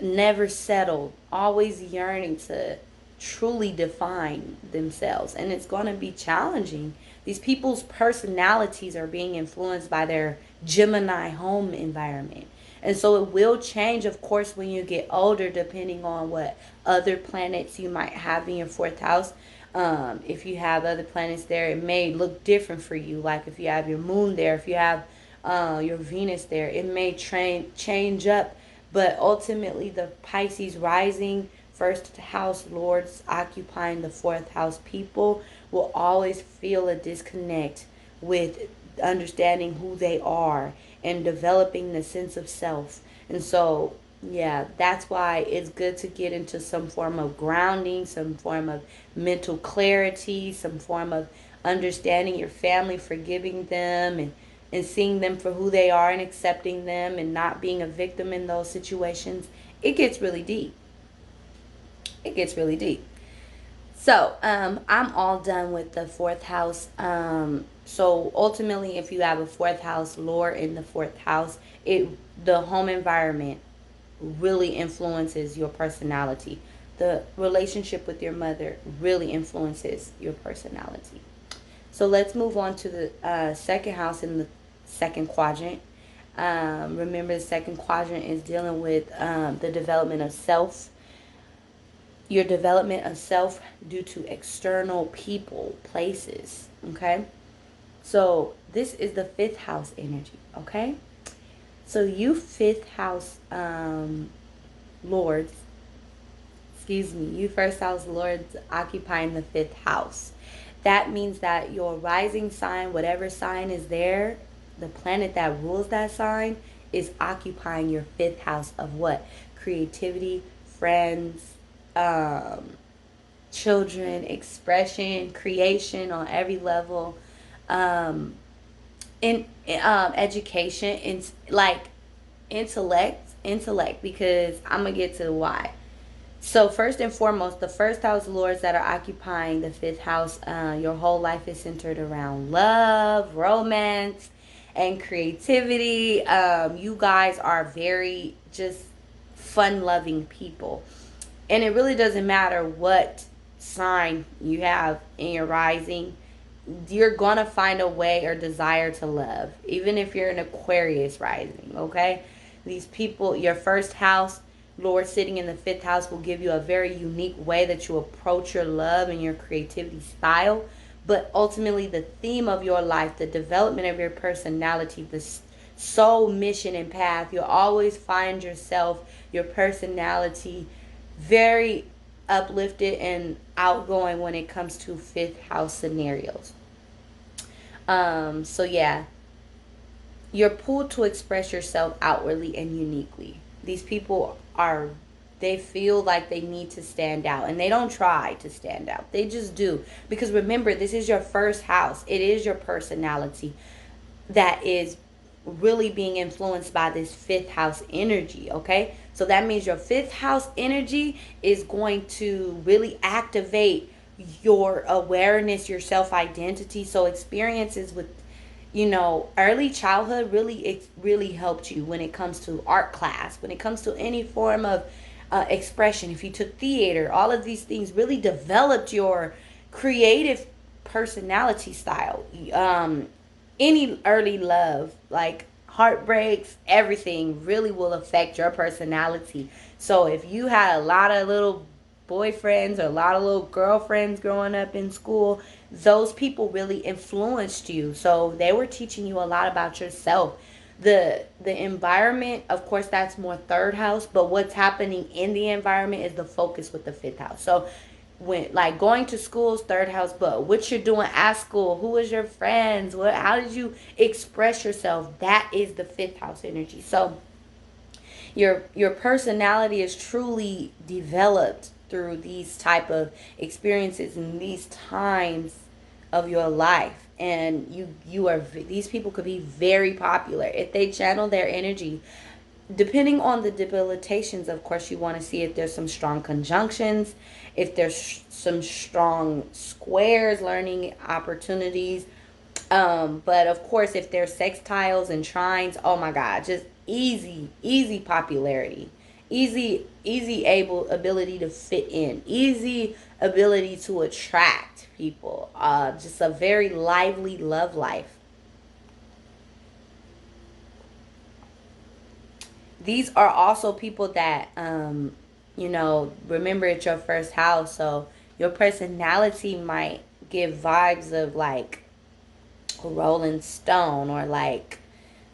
A: never settled, always yearning to truly define themselves. And it's going to be challenging. These people's personalities are being influenced by their Gemini home environment. And so it will change, of course, when you get older, depending on what other planets you might have in your fourth house. If you have other planets there, it may look different for you. Like if you have your moon there, if you have your Venus there, it may change up. But ultimately, the Pisces rising first house lords occupying the fourth house people will always feel a disconnect with understanding who they are and developing the sense of self. And so, yeah, that's why it's good to get into some form of grounding, some form of mental clarity, some form of understanding your family, forgiving them, and seeing them for who they are and accepting them and not being a victim in those situations. It gets really deep. It gets really deep. So, I'm all done with the fourth house. So ultimately, if you have a fourth house Lord in the fourth house, it the home environment really influences your personality. The relationship with your mother really influences your personality. So let's move on to the second house in the second quadrant. Remember, the second quadrant is dealing with the development of self, your development of self due to external people, places. Okay, so this is the fifth house energy. Okay, so you fifth house lords, excuse me, you first house lords occupying the fifth house. That means that your rising sign, whatever sign is there, the planet that rules that sign is occupying your fifth house of what? Creativity, friends, um, children, expression, creation on every level, um, in education, in like intellect. Because I'm gonna get to the why. So first and foremost, the first house lords that are occupying the fifth house, your whole life is centered around love, romance, and creativity. You guys are very just fun-loving people, and it really doesn't matter what sign you have in your rising. You're gonna find a way or desire to love, even if you're an Aquarius rising. Okay, these people, your first house Lord sitting in the fifth house will give you a very unique way that you approach your love and your creativity style. But ultimately, the theme of your life, the development of your personality, the soul mission and path, you'll always find yourself, your personality, very uplifted and outgoing when it comes to fifth house scenarios. So yeah, you're pulled to express yourself outwardly and uniquely. These people are, they feel like they need to stand out, and they don't try to stand out. They just do. Because remember, this is your first house. It is your personality that is really being influenced by this fifth house energy. Okay, so that means your fifth house energy is going to really activate your awareness, your self identity. So experiences with, early childhood really, it really helped you when it comes to art class, when it comes to any form of expression. If you took theater, all of these things really developed your creative personality style. Any early love, like heartbreaks, everything really will affect your personality. So if you had a lot of little boyfriends or a lot of little girlfriends growing up in school, those people really influenced you. So they were teaching you a lot about yourself. The environment, of course, that's more third house, but what's happening in the environment is the focus with the fifth house. So when, like, going to school is third house, but what you're doing at school, who is your friends, what, how did you express yourself, that is the fifth house energy. So your personality is truly developed through these type of experiences and these times of your life. And you are, these people could be very popular if they channel their energy. Depending on the debilitations, of course, you want to see if there's some strong conjunctions, if there's some strong squares, learning opportunities. But of course, if there's sextiles and trines, oh my God, just easy popularity, easy able ability to fit in, easy ability to attract people. Just a very lively love life. These are also people that, remember, it's your first house, so your personality might give vibes of like Rolling Stone, or like,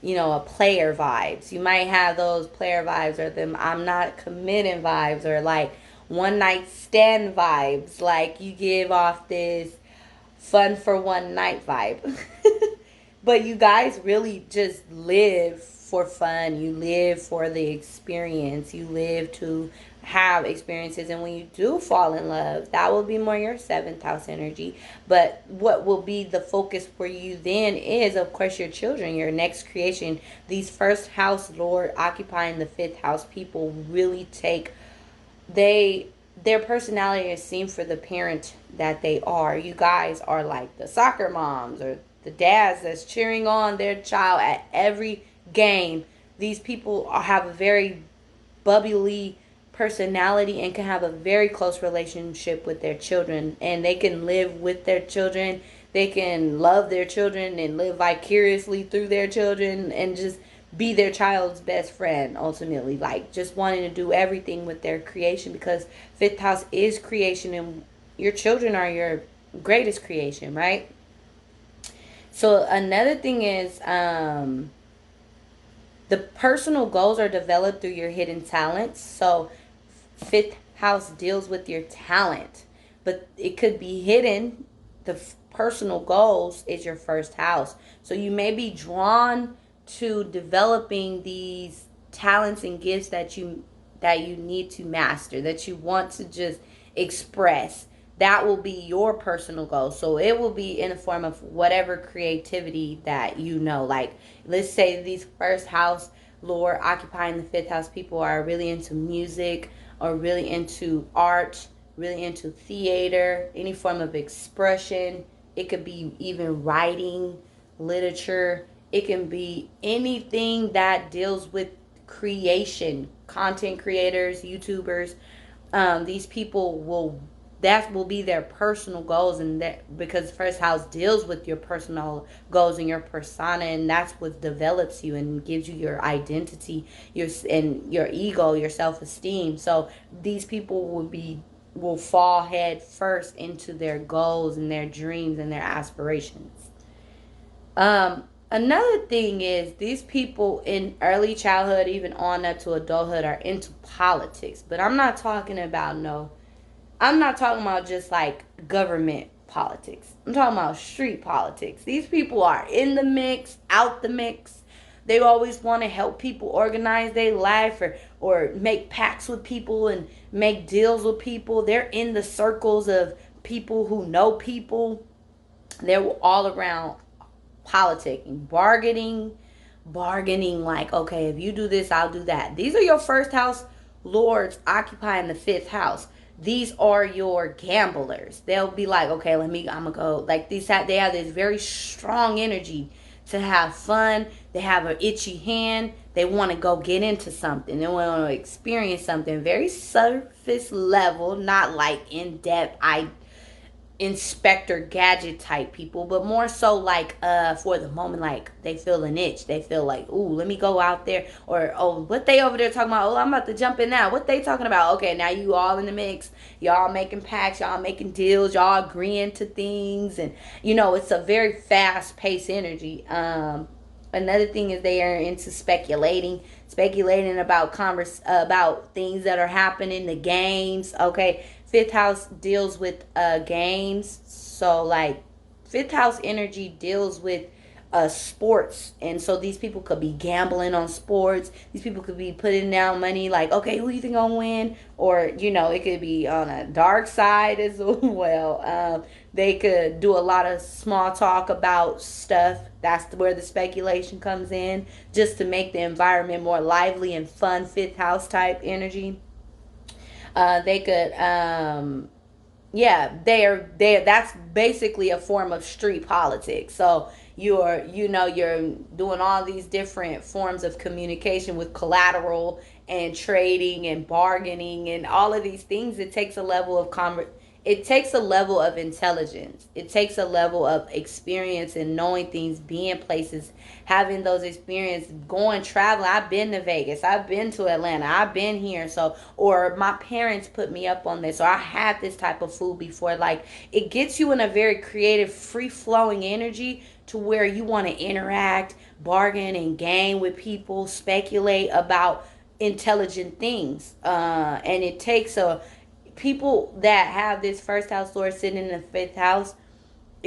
A: a player vibes. You might have those player vibes, or them I'm not committing vibes, or like one night stand vibes. Like, you give off this fun for one night vibe. But you guys really just live for fun. You live for the experience. You live to have experiences. And when you do fall in love, that will be more your seventh house energy. But what will be the focus for you then is, of course, your children, your next creation. These first house Lord occupying the fifth house people really take, they, their personality is seen for the parent that they are. You guys are like the soccer moms or the dads that's cheering on their child at every game. These people have a very bubbly personality and can have a very close relationship with their children, and they can live with their children. They can love their children and live vicariously through their children and just be their child's best friend ultimately, like just wanting to do everything with their creation, because fifth house is creation and your children are your greatest creation, right? So another thing is, the personal goals are developed through your hidden talents. So fifth house deals with your talent, but it could be hidden. The personal goals is your first house. So you may be drawn to developing these talents and gifts that you need to master, that you want to just express. That will be your personal goal. So it will be in the form of whatever creativity that you know. Like, let's say these first house Lord occupying the fifth house people are really into music or really into art, really into theater, any form of expression. It could be even writing, literature. It can be anything that deals with creation, content creators, YouTubers. These people will, that will be their personal goals, and that because first house deals with your personal goals and your persona, and that's what develops you and gives you your identity, your ego, your self-esteem. So these people will fall head first into their goals and their dreams and their aspirations. Another thing is these people in early childhood, even on up to adulthood, are into politics. But I'm not talking about just like government politics. I'm talking about street politics. These people are in the mix, out the mix. They always want to help people organize their life, or make pacts with people and make deals with people. They're in the circles of people who know people. They're all around politicking, bargaining like, okay, if you do this, I'll do that. These are your first house lords occupying the fifth house. These are your gamblers. They'll be like, okay, I'm gonna go. Like they have this very strong energy to have fun. They have an itchy hand. They want to go get into something. They want to experience something very surface level, not like in depth. Inspector gadget type people, but more so like for the moment, like they feel an itch, they feel like, ooh, let me go out there, or oh, what they over there talking about, oh, I'm about to jump in now, what they talking about, okay, now you all in the mix, y'all making packs, y'all making deals, y'all agreeing to things, and it's a very fast paced energy. Another thing is they are into speculating about about things that are happening, the games. Okay, fifth house deals with games. So like fifth house energy deals with sports, and so these people could be gambling on sports. These people could be putting down money, like, okay, who you think gonna win, or it could be on a dark side as well. They could do a lot of small talk about stuff. That's where the speculation comes in, just to make the environment more lively and fun. Fifth house type energy. They could yeah, they that's basically a form of street politics. So you're doing all these different forms of communication with collateral and trading and bargaining and all of these things. It takes a level of intelligence. It takes a level of experience and knowing things, being places, having those experiences, going traveling. I've been to Vegas. I've been to Atlanta. I've been here. So, or my parents put me up on this. Or I had this type of food before. Like, it gets you in a very creative, free flowing energy to where you want to interact, bargain, and gain with people, speculate about intelligent things. And it takes a people that have this first house lord sitting in the fifth house,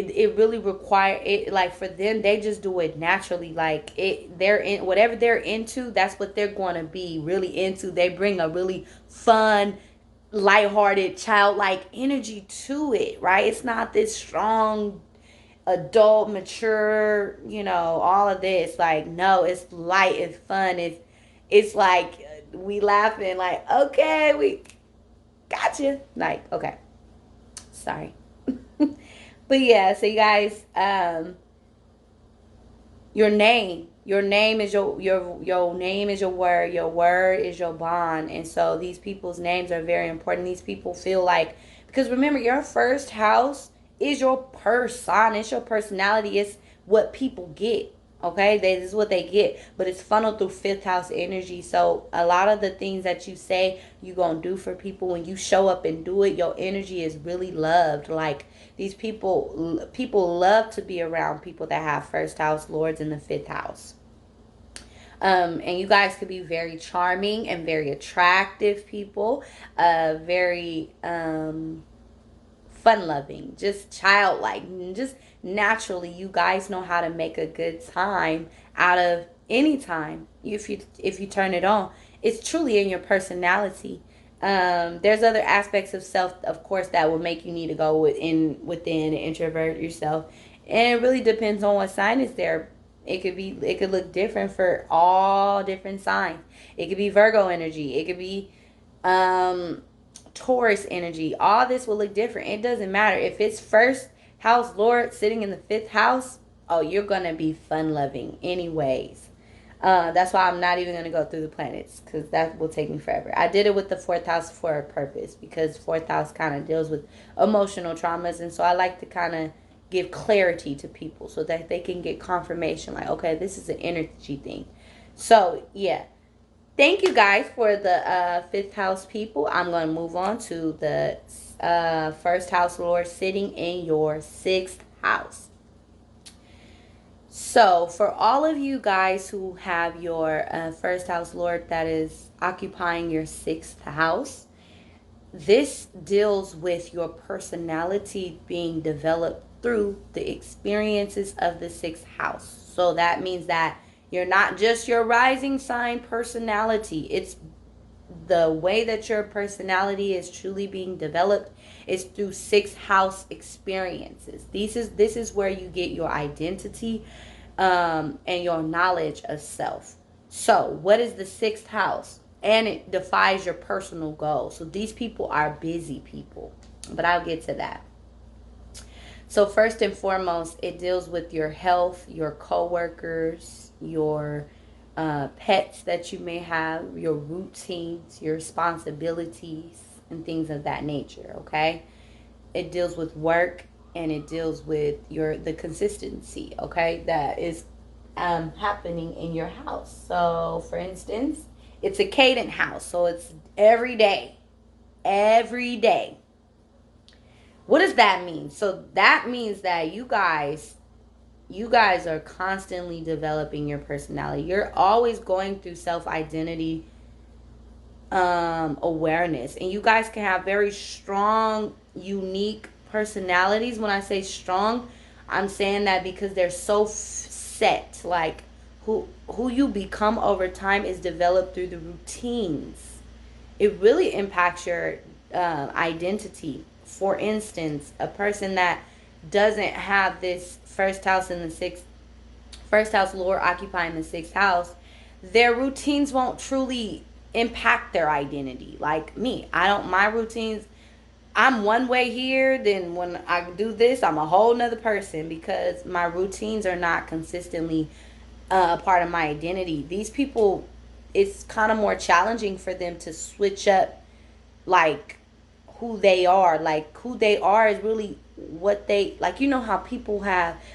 A: it really require it, like for them, they just do it naturally. Like they're in whatever they're into, that's what they're going to be really into. They bring a really fun, lighthearted, childlike energy to it, right? It's not this strong adult, mature, all of this. Like, no, it's light, it's fun, it's like we laughing, like, okay, we got you, like, okay, sorry. But yeah, so you guys, your name is your name is your word is your bond. And so these people's names are very important. These people feel like, because remember, your first house is your person, it's your personality, it's what people get. Okay, this is what they get, but it's funneled through fifth house energy. So a lot of the things that you say you gonna do for people, when you show up and do it, your energy is really loved. Like, these people love to be around people that have first house lords in the fifth house. And you guys could be very charming and very attractive people, very fun loving, just childlike, just naturally. You guys know how to make a good time out of any time. If you turn it on, it's truly in your personality. There's other aspects of self, of course, that will make you need to go within and introvert yourself, and it really depends on what sign is there. It could look different for all different signs. It could be Virgo energy. It could be um Taurus energy. All this will look different. It doesn't matter if it's first house Lord sitting in the fifth house. Oh, you're gonna be fun loving anyways. That's why I'm not even gonna go through the planets, because that will take me forever. I did it with the fourth house for a purpose, because fourth house kind of deals with emotional traumas, and so I like to kind of give clarity to people so that they can get confirmation, like, okay, this is an energy thing. So yeah, thank you guys for the fifth house people. I'm going to move on to the first house lord sitting in your sixth house. So for all of you guys who have your first house lord that is occupying your sixth house, this deals with your personality being developed through the experiences of the sixth house. So that means that you're not just your rising sign personality. It's the way that your personality is truly being developed is through sixth house experiences. This is where you get your identity, and your knowledge of self. So what is the sixth house? And it defines your personal goals. So these people are busy people, but I'll get to that. So first and foremost, it deals with your health, your coworkers, your pets that you may have, your routines, your responsibilities, and things of that nature. Okay, it deals with work, and it deals with the consistency. Okay, that is happening in your house. So, for instance, it's a cadent house, so it's every day, every day. What does that mean? So that means that you guys are constantly developing your personality. You're always going through self identity awareness, and you guys can have very strong, unique personalities. When I say strong, I'm saying that because they're so set. Like, who you become over time is developed through the routines. It really impacts your identity. For instance, a person that doesn't have this first house lord occupying the sixth house, their routines won't truly impact their identity. Like me, I don't, my routines, I'm one way here, then when I do this, I'm a whole nother person, because my routines are not consistently a part of my identity. These people, it's kind of more challenging for them to switch up, like, who they are. Like, who they are is really what they, like, how people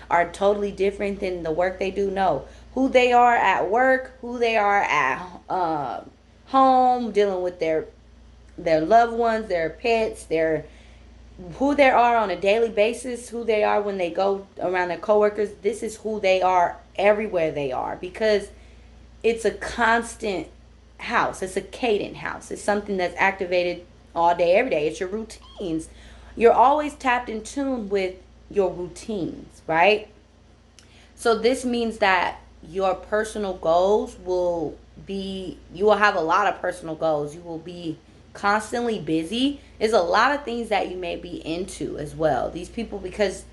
A: are totally different than the work they do. No, who they are at work, who they are at home, dealing with their loved ones, their pets, who they are on a daily basis, who they are when they go around their coworkers. This is who they are everywhere they are, because it's a constant house. It's a cadent house. It's something that's activated all day, every day. It's your routines. You're always tapped in tune with your routines, right? So this means that your personal goals will be, you will have a lot of personal goals. You will be constantly busy. There's a lot of things that you may be into as well. These people, because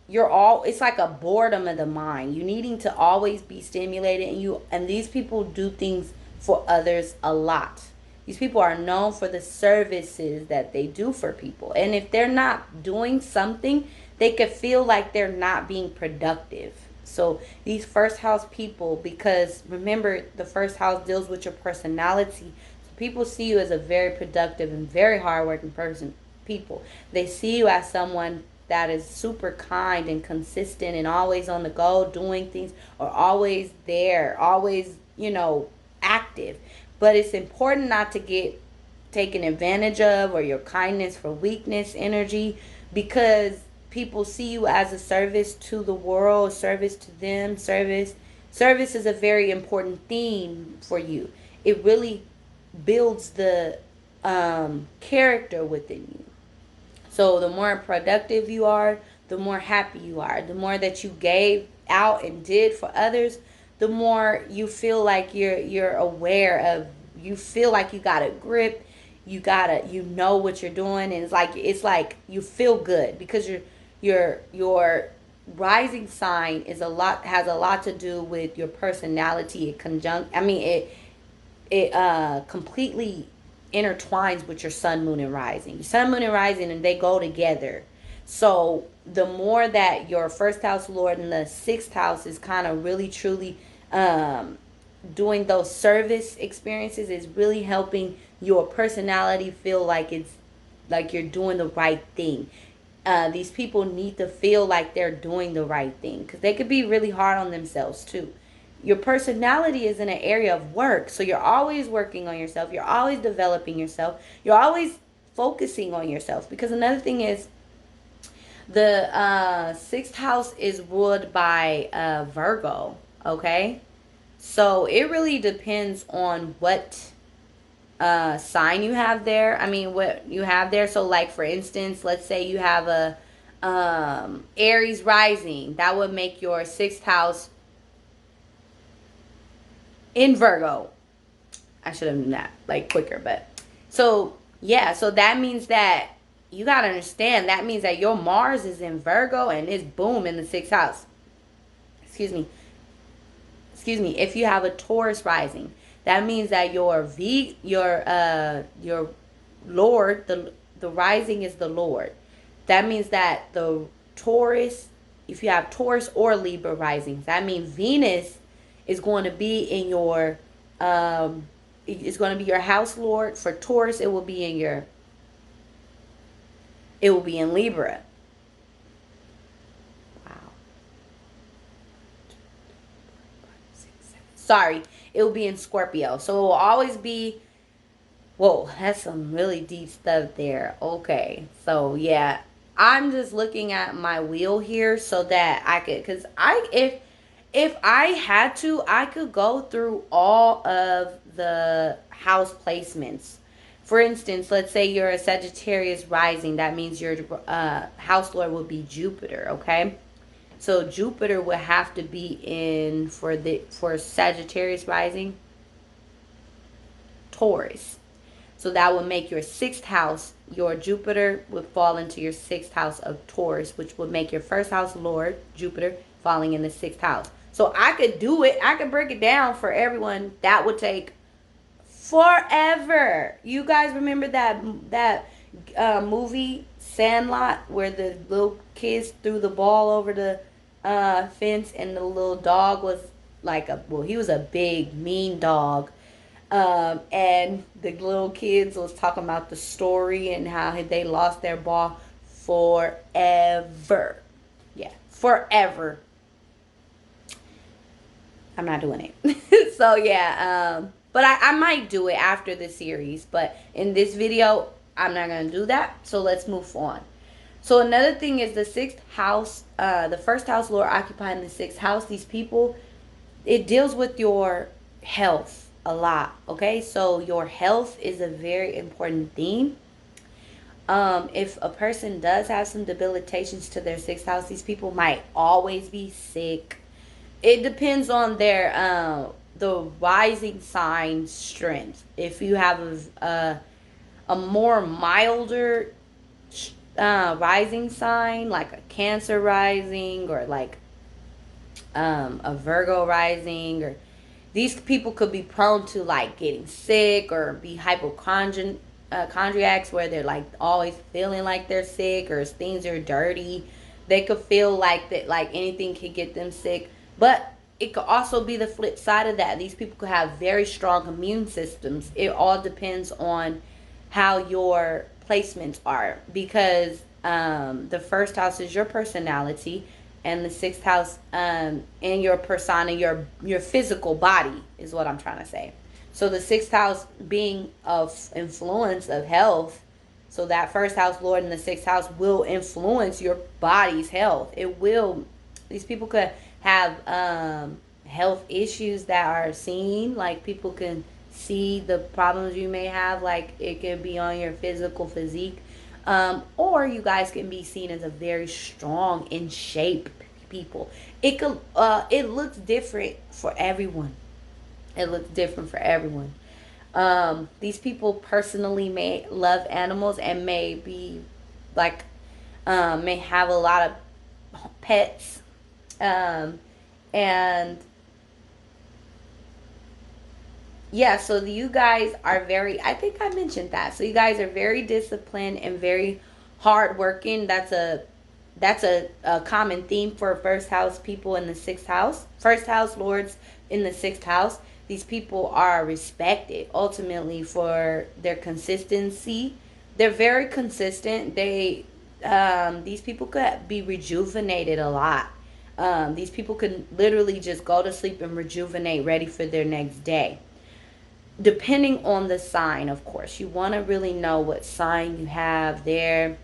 A: you're all, it's like a boredom of the mind. You needing to always be stimulated, and these people do things for others a lot. These people are known for the services that they do for people. And if they're not doing something, they could feel like they're not being productive. So these first house people, because remember the first house deals with your personality. So people see you as a very productive and very hardworking person. People, they see you as someone that is super kind and consistent and always on the go doing things, or always there, always, active. But it's important not to get taken advantage of, or your kindness for weakness energy, because people see you as a service to the world, service to them, service is a very important theme for you. It really builds the character within you. So the more productive you are, the more happy you are. The more that you gave out and did for others, the more you feel like you're aware of, you feel like you got a grip, you know what you're doing, and it's like you feel good, because your rising sign has a lot to do with your personality. It completely intertwines with your sun, moon, and rising. Your sun, moon, and rising, and they go together. So the more that your first house lord and the sixth house is kind of really truly doing those service experiences, is really helping your personality feel like it's like you're doing the right thing. These people need to feel like they're doing the right thing, because they could be really hard on themselves too. Your personality is in an area of work, so you're always working on yourself, you're always developing yourself, you're always focusing on yourself. Because another thing is, the sixth house is ruled by Virgo. Okay, so it really depends on what sign you have there. I mean, what you have there. So like, for instance, let's say you have a Aries rising, that would make your sixth house in Virgo. I should have done that like quicker, but so yeah, so that means that you gotta understand, that means that your Mars is in Virgo and it's boom in the sixth house. Excuse me. Excuse me. If you have a Taurus rising, that means that your Lord, the rising is the Lord. That means that the Taurus, if you have Taurus or Libra risings, that means Venus is going to be in your it's going to be your house lord. For Taurus, it will be in Libra. Wow. Sorry, it will be in Scorpio. So it will always be, whoa, that's some really deep stuff there. Okay. So yeah, I'm just looking at my wheel here so that I could, cuz if I had to, I could go through all of the house placements. For instance, let's say you're a Sagittarius rising. That means your house lord will be Jupiter. Okay, so Jupiter would have to be in for Sagittarius rising, Taurus. So that would make your sixth house, your Jupiter would fall into your sixth house of Taurus, which would make your first house lord, Jupiter, falling in the sixth house. So I could do it. I could break it down for everyone. That would take forever. You guys remember that movie Sandlot, where the little kids threw the ball over the fence, and the little dog was like he was a big mean dog. And the little kids was talking about the story and how they lost their ball forever. Yeah, forever. I'm not doing it. So yeah, but I might do it after the series. But in this video, I'm not gonna do that. So let's move on. So another thing is the sixth house, the first house lord occupying the sixth house. These people, it deals with your health a lot. Okay, so your health is a very important theme. If a person does have some debilitations to their sixth house, these people might always be sick. It depends on their the rising sign strength. If you have a more milder rising sign, like a Cancer rising, or like a Virgo rising, or these people could be prone to like getting sick or be hypochondriacs, where they're like always feeling like they're sick or things are dirty. They could feel like that, like anything could get them sick. But it could also be the flip side of that. These people could have very strong immune systems. It all depends on how your placements are, because the first house is your personality, and the sixth house in your persona, your physical body is what I'm trying to say. So the sixth house being of influence of health, so that first house lord in the sixth house will influence your body's health. It will. These people could have health issues that are seen, like people can see the problems you may have, like it could be on your physical physique, or you guys can be seen as a very strong in shape people. It looks different for everyone. It looks different for everyone. These people personally may love animals and may be like may have a lot of pets, and yeah, so you guys are very, I think I mentioned that. So you guys are very disciplined and very hardworking. That's a common theme for first house people in the sixth house. First house lords in the sixth house. These people are respected ultimately for their consistency. They're very consistent. These people could be rejuvenated a lot. These people can literally just go to sleep and rejuvenate, ready for their next day, depending on the sign. Of course, you want to really know what sign you have there,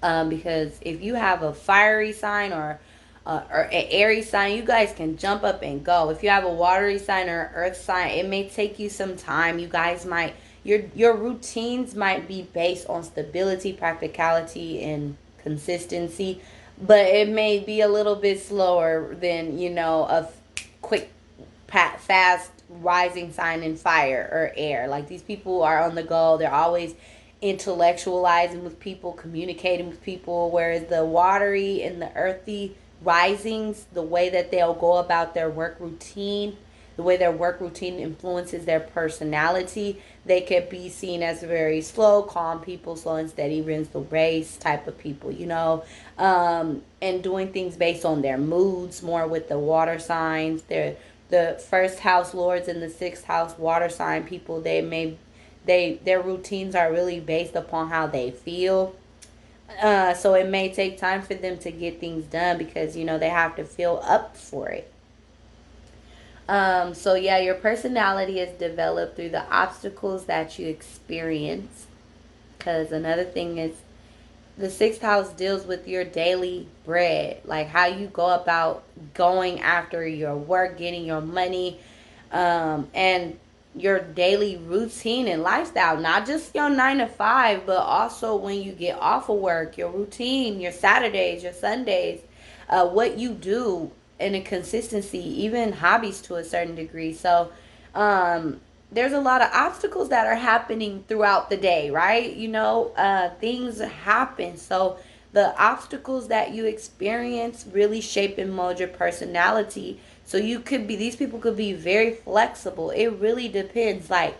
A: because if you have a fiery sign or an airy sign, you guys can jump up and go. If you have a watery sign or an earth sign, it may take you some time. You guys might, your routines might be based on stability, practicality, and consistency, but it may be a little bit slower than, a quick fast rising sign in fire or air. Like, these people are on the go. They're always intellectualizing with people, communicating with people, whereas the watery and the earthy risings, the way that they'll go about their work routine, the way their work routine influences their personality, they could be seen as very slow, calm people, slow and steady wins the race type of people, and doing things based on their moods more with the water signs. They're the first house lords and the sixth house water sign people. Their routines are really based upon how they feel. So it may take time for them to get things done, because they have to feel up for it. So yeah, your personality is developed through the obstacles that you experience. Because another thing is, the sixth house deals with your daily bread, like how you go about going after your work, getting your money, and your daily routine and lifestyle. Not just your 9 to 5, but also when you get off of work, your routine, your Saturdays, your Sundays, what you do, and a consistency, even hobbies to a certain degree. So, there's a lot of obstacles that are happening throughout the day, right? Things happen. So the obstacles that you experience really shape and mold your personality. So these people could be very flexible. It really depends. Like,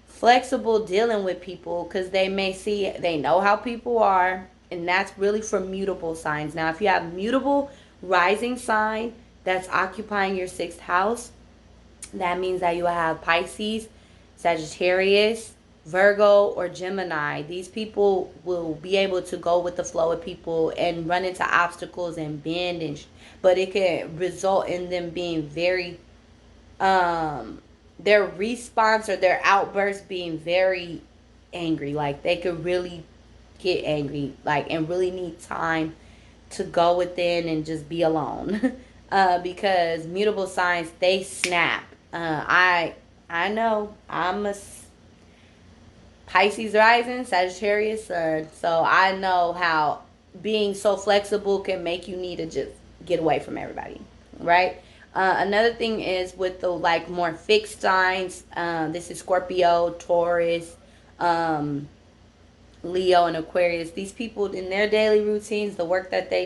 A: flexible dealing with people, because they know how people are. And that's really for mutable signs. Now, if you have mutable rising sign that's occupying your sixth house, that means that you will have Pisces, Sagittarius, Virgo, or Gemini. These people will be able to go with the flow of people and run into obstacles and bend, but it can result in them being very, their response or their outburst being very angry. Like, they could really get angry, like, and really need time to go within and just be alone. Because mutable signs, they snap. I know Pisces rising, Sagittarius sun. So I know how being so flexible can make you need to just get away from everybody, right? Another thing is with the like more fixed signs. This is Scorpio, Taurus, um, Leo, and Aquarius. These people in their daily routines, the work that they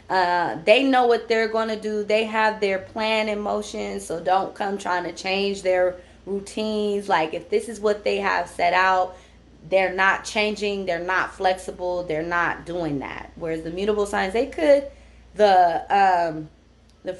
A: know what they're going to do. They have their plan in motion. So don't come trying to change their routines. Like if this is what they have set out, they're not changing. They're not flexible. They're not doing that. Whereas the mutable signs, they could. The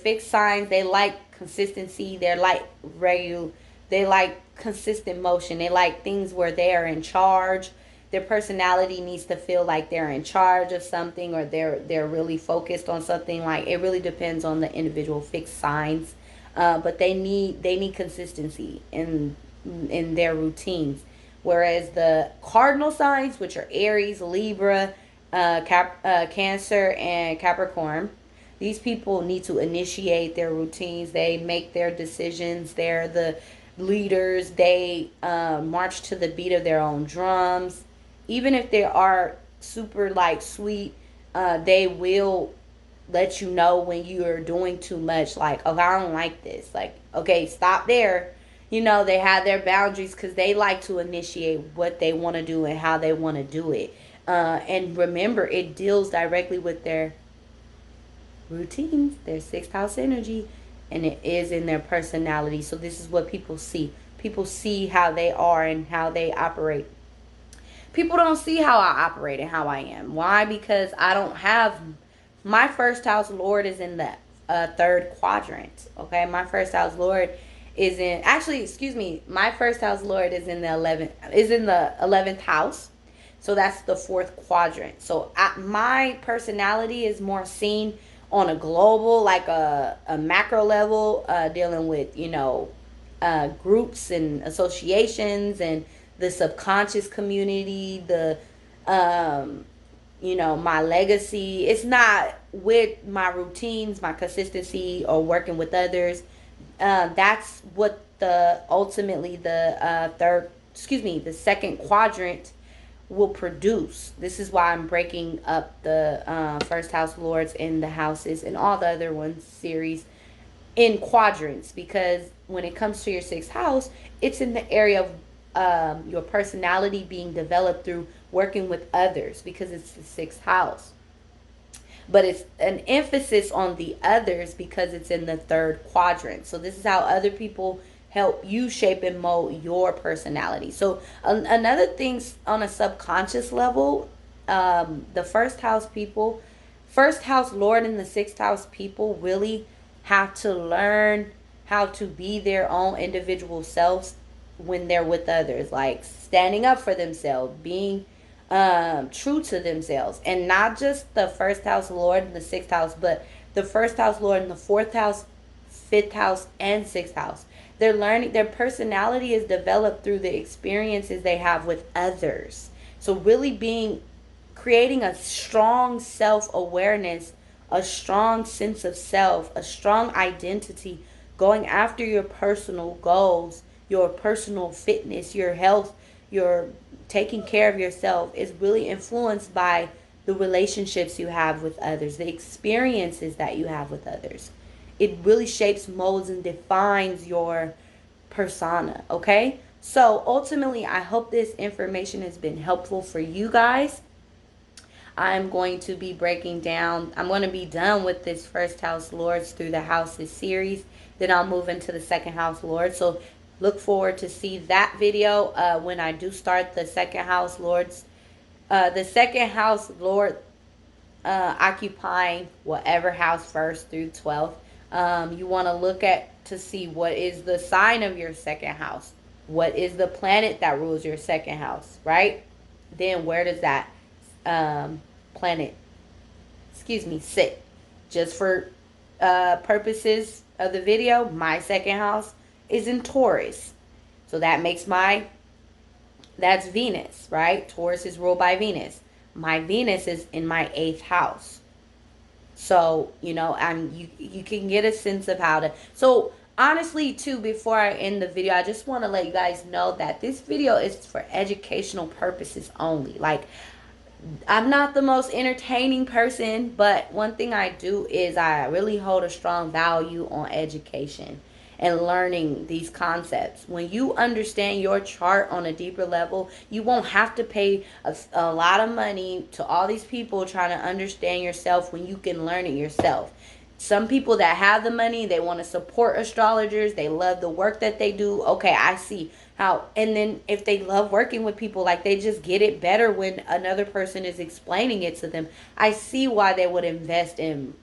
A: fixed signs, they like consistency. They're like regular. They like consistent motion. They like things where they are in charge. Their personality needs to feel like they're in charge of something, or they're really focused on something. Like it really depends on the individual fixed signs, but they need consistency in their routines. Whereas the cardinal signs, which are Aries, Libra, Cancer, and Capricorn, these people need to initiate their routines. They make their decisions. They're the leaders. They march to the beat of their own drums. Even if they are super like sweet, they will let you know when you are doing too much. Like, oh, I don't like this. Like, okay, stop there. They have their boundaries because they like to initiate what they want to do and how they want to do it. And remember, it deals directly with their routines, their sixth house energy, and it is in their personality. So this is what people see. People see how they are and how they operate. People don't see how I operate and how I am. Why? Because I don't have my first house lord is in the third quadrant. Okay, my first house lord is in my first house lord is in the 11th house. So that's the fourth quadrant. So my personality is more seen on a global, like a macro level, dealing with groups and associations and the subconscious community, my legacy. It's not with my routines, my consistency, or working with others. That's what the second quadrant will produce. This is why I'm breaking up the first house lords in the houses and all the other ones series in quadrants, because when it comes to your sixth house, it's in the area of your personality being developed through working with others, because it's the sixth house. But it's an emphasis on the others because it's in the third quadrant. So this is how other people help you shape and mold your personality. So another thing on a subconscious level, the first house lord and the sixth house people really have to learn how to be their own individual selves when they're with others, like standing up for themselves, being true to themselves. And not just the first house lord and the sixth house, but the first house lord and the fourth house, fifth house, and sixth house. They're learning, their personality is developed through the experiences they have with others. So really creating a strong self-awareness, a strong sense of self, a strong identity, going after your personal goals, your personal fitness, your health, your taking care of yourself is really influenced by the relationships you have with others, the experiences that you have with others. It really shapes, molds, and defines your persona, okay? So ultimately, I hope this information has been helpful for you guys. I'm going to be I'm going to be done with this first house lords through the houses series. Then I'll move into the second house lord. So look forward to see that video when I do start the second house lords. The second house lord occupying whatever house 1st through 12th. You want to look to see what is the sign of your second house. What is the planet that rules your second house, right? Then where does that planet sit? Just for purposes of the video, my second house is in Taurus. So that's Venus, right? Taurus is ruled by Venus. My Venus is in my 8th house. So, you can get a sense of how to. So honestly, too, before I end the video, I just want to let you guys know that this video is for educational purposes only. Like, I'm not the most entertaining person, but one thing I do is I really hold a strong value on education and learning these concepts. When you understand your chart on a deeper level, you won't have to pay a lot of money to all these people trying to understand yourself when you can learn it yourself. Some people that have the money, they want to support astrologers, they love the work that they do. Okay, I see how. And then if they love working with people, like, they just get it better when another person is explaining it to them. I see why they would invest in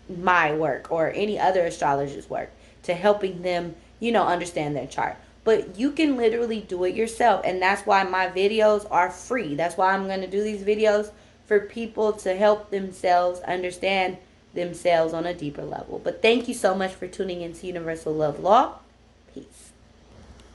A: my work or any other astrologer's work to helping them, understand their chart. But you can literally do it yourself, and that's why my videos are free. That's why I'm going to do these videos, for people to help themselves understand themselves on a deeper level. But thank you so much for tuning into Universal Love Law. Peace.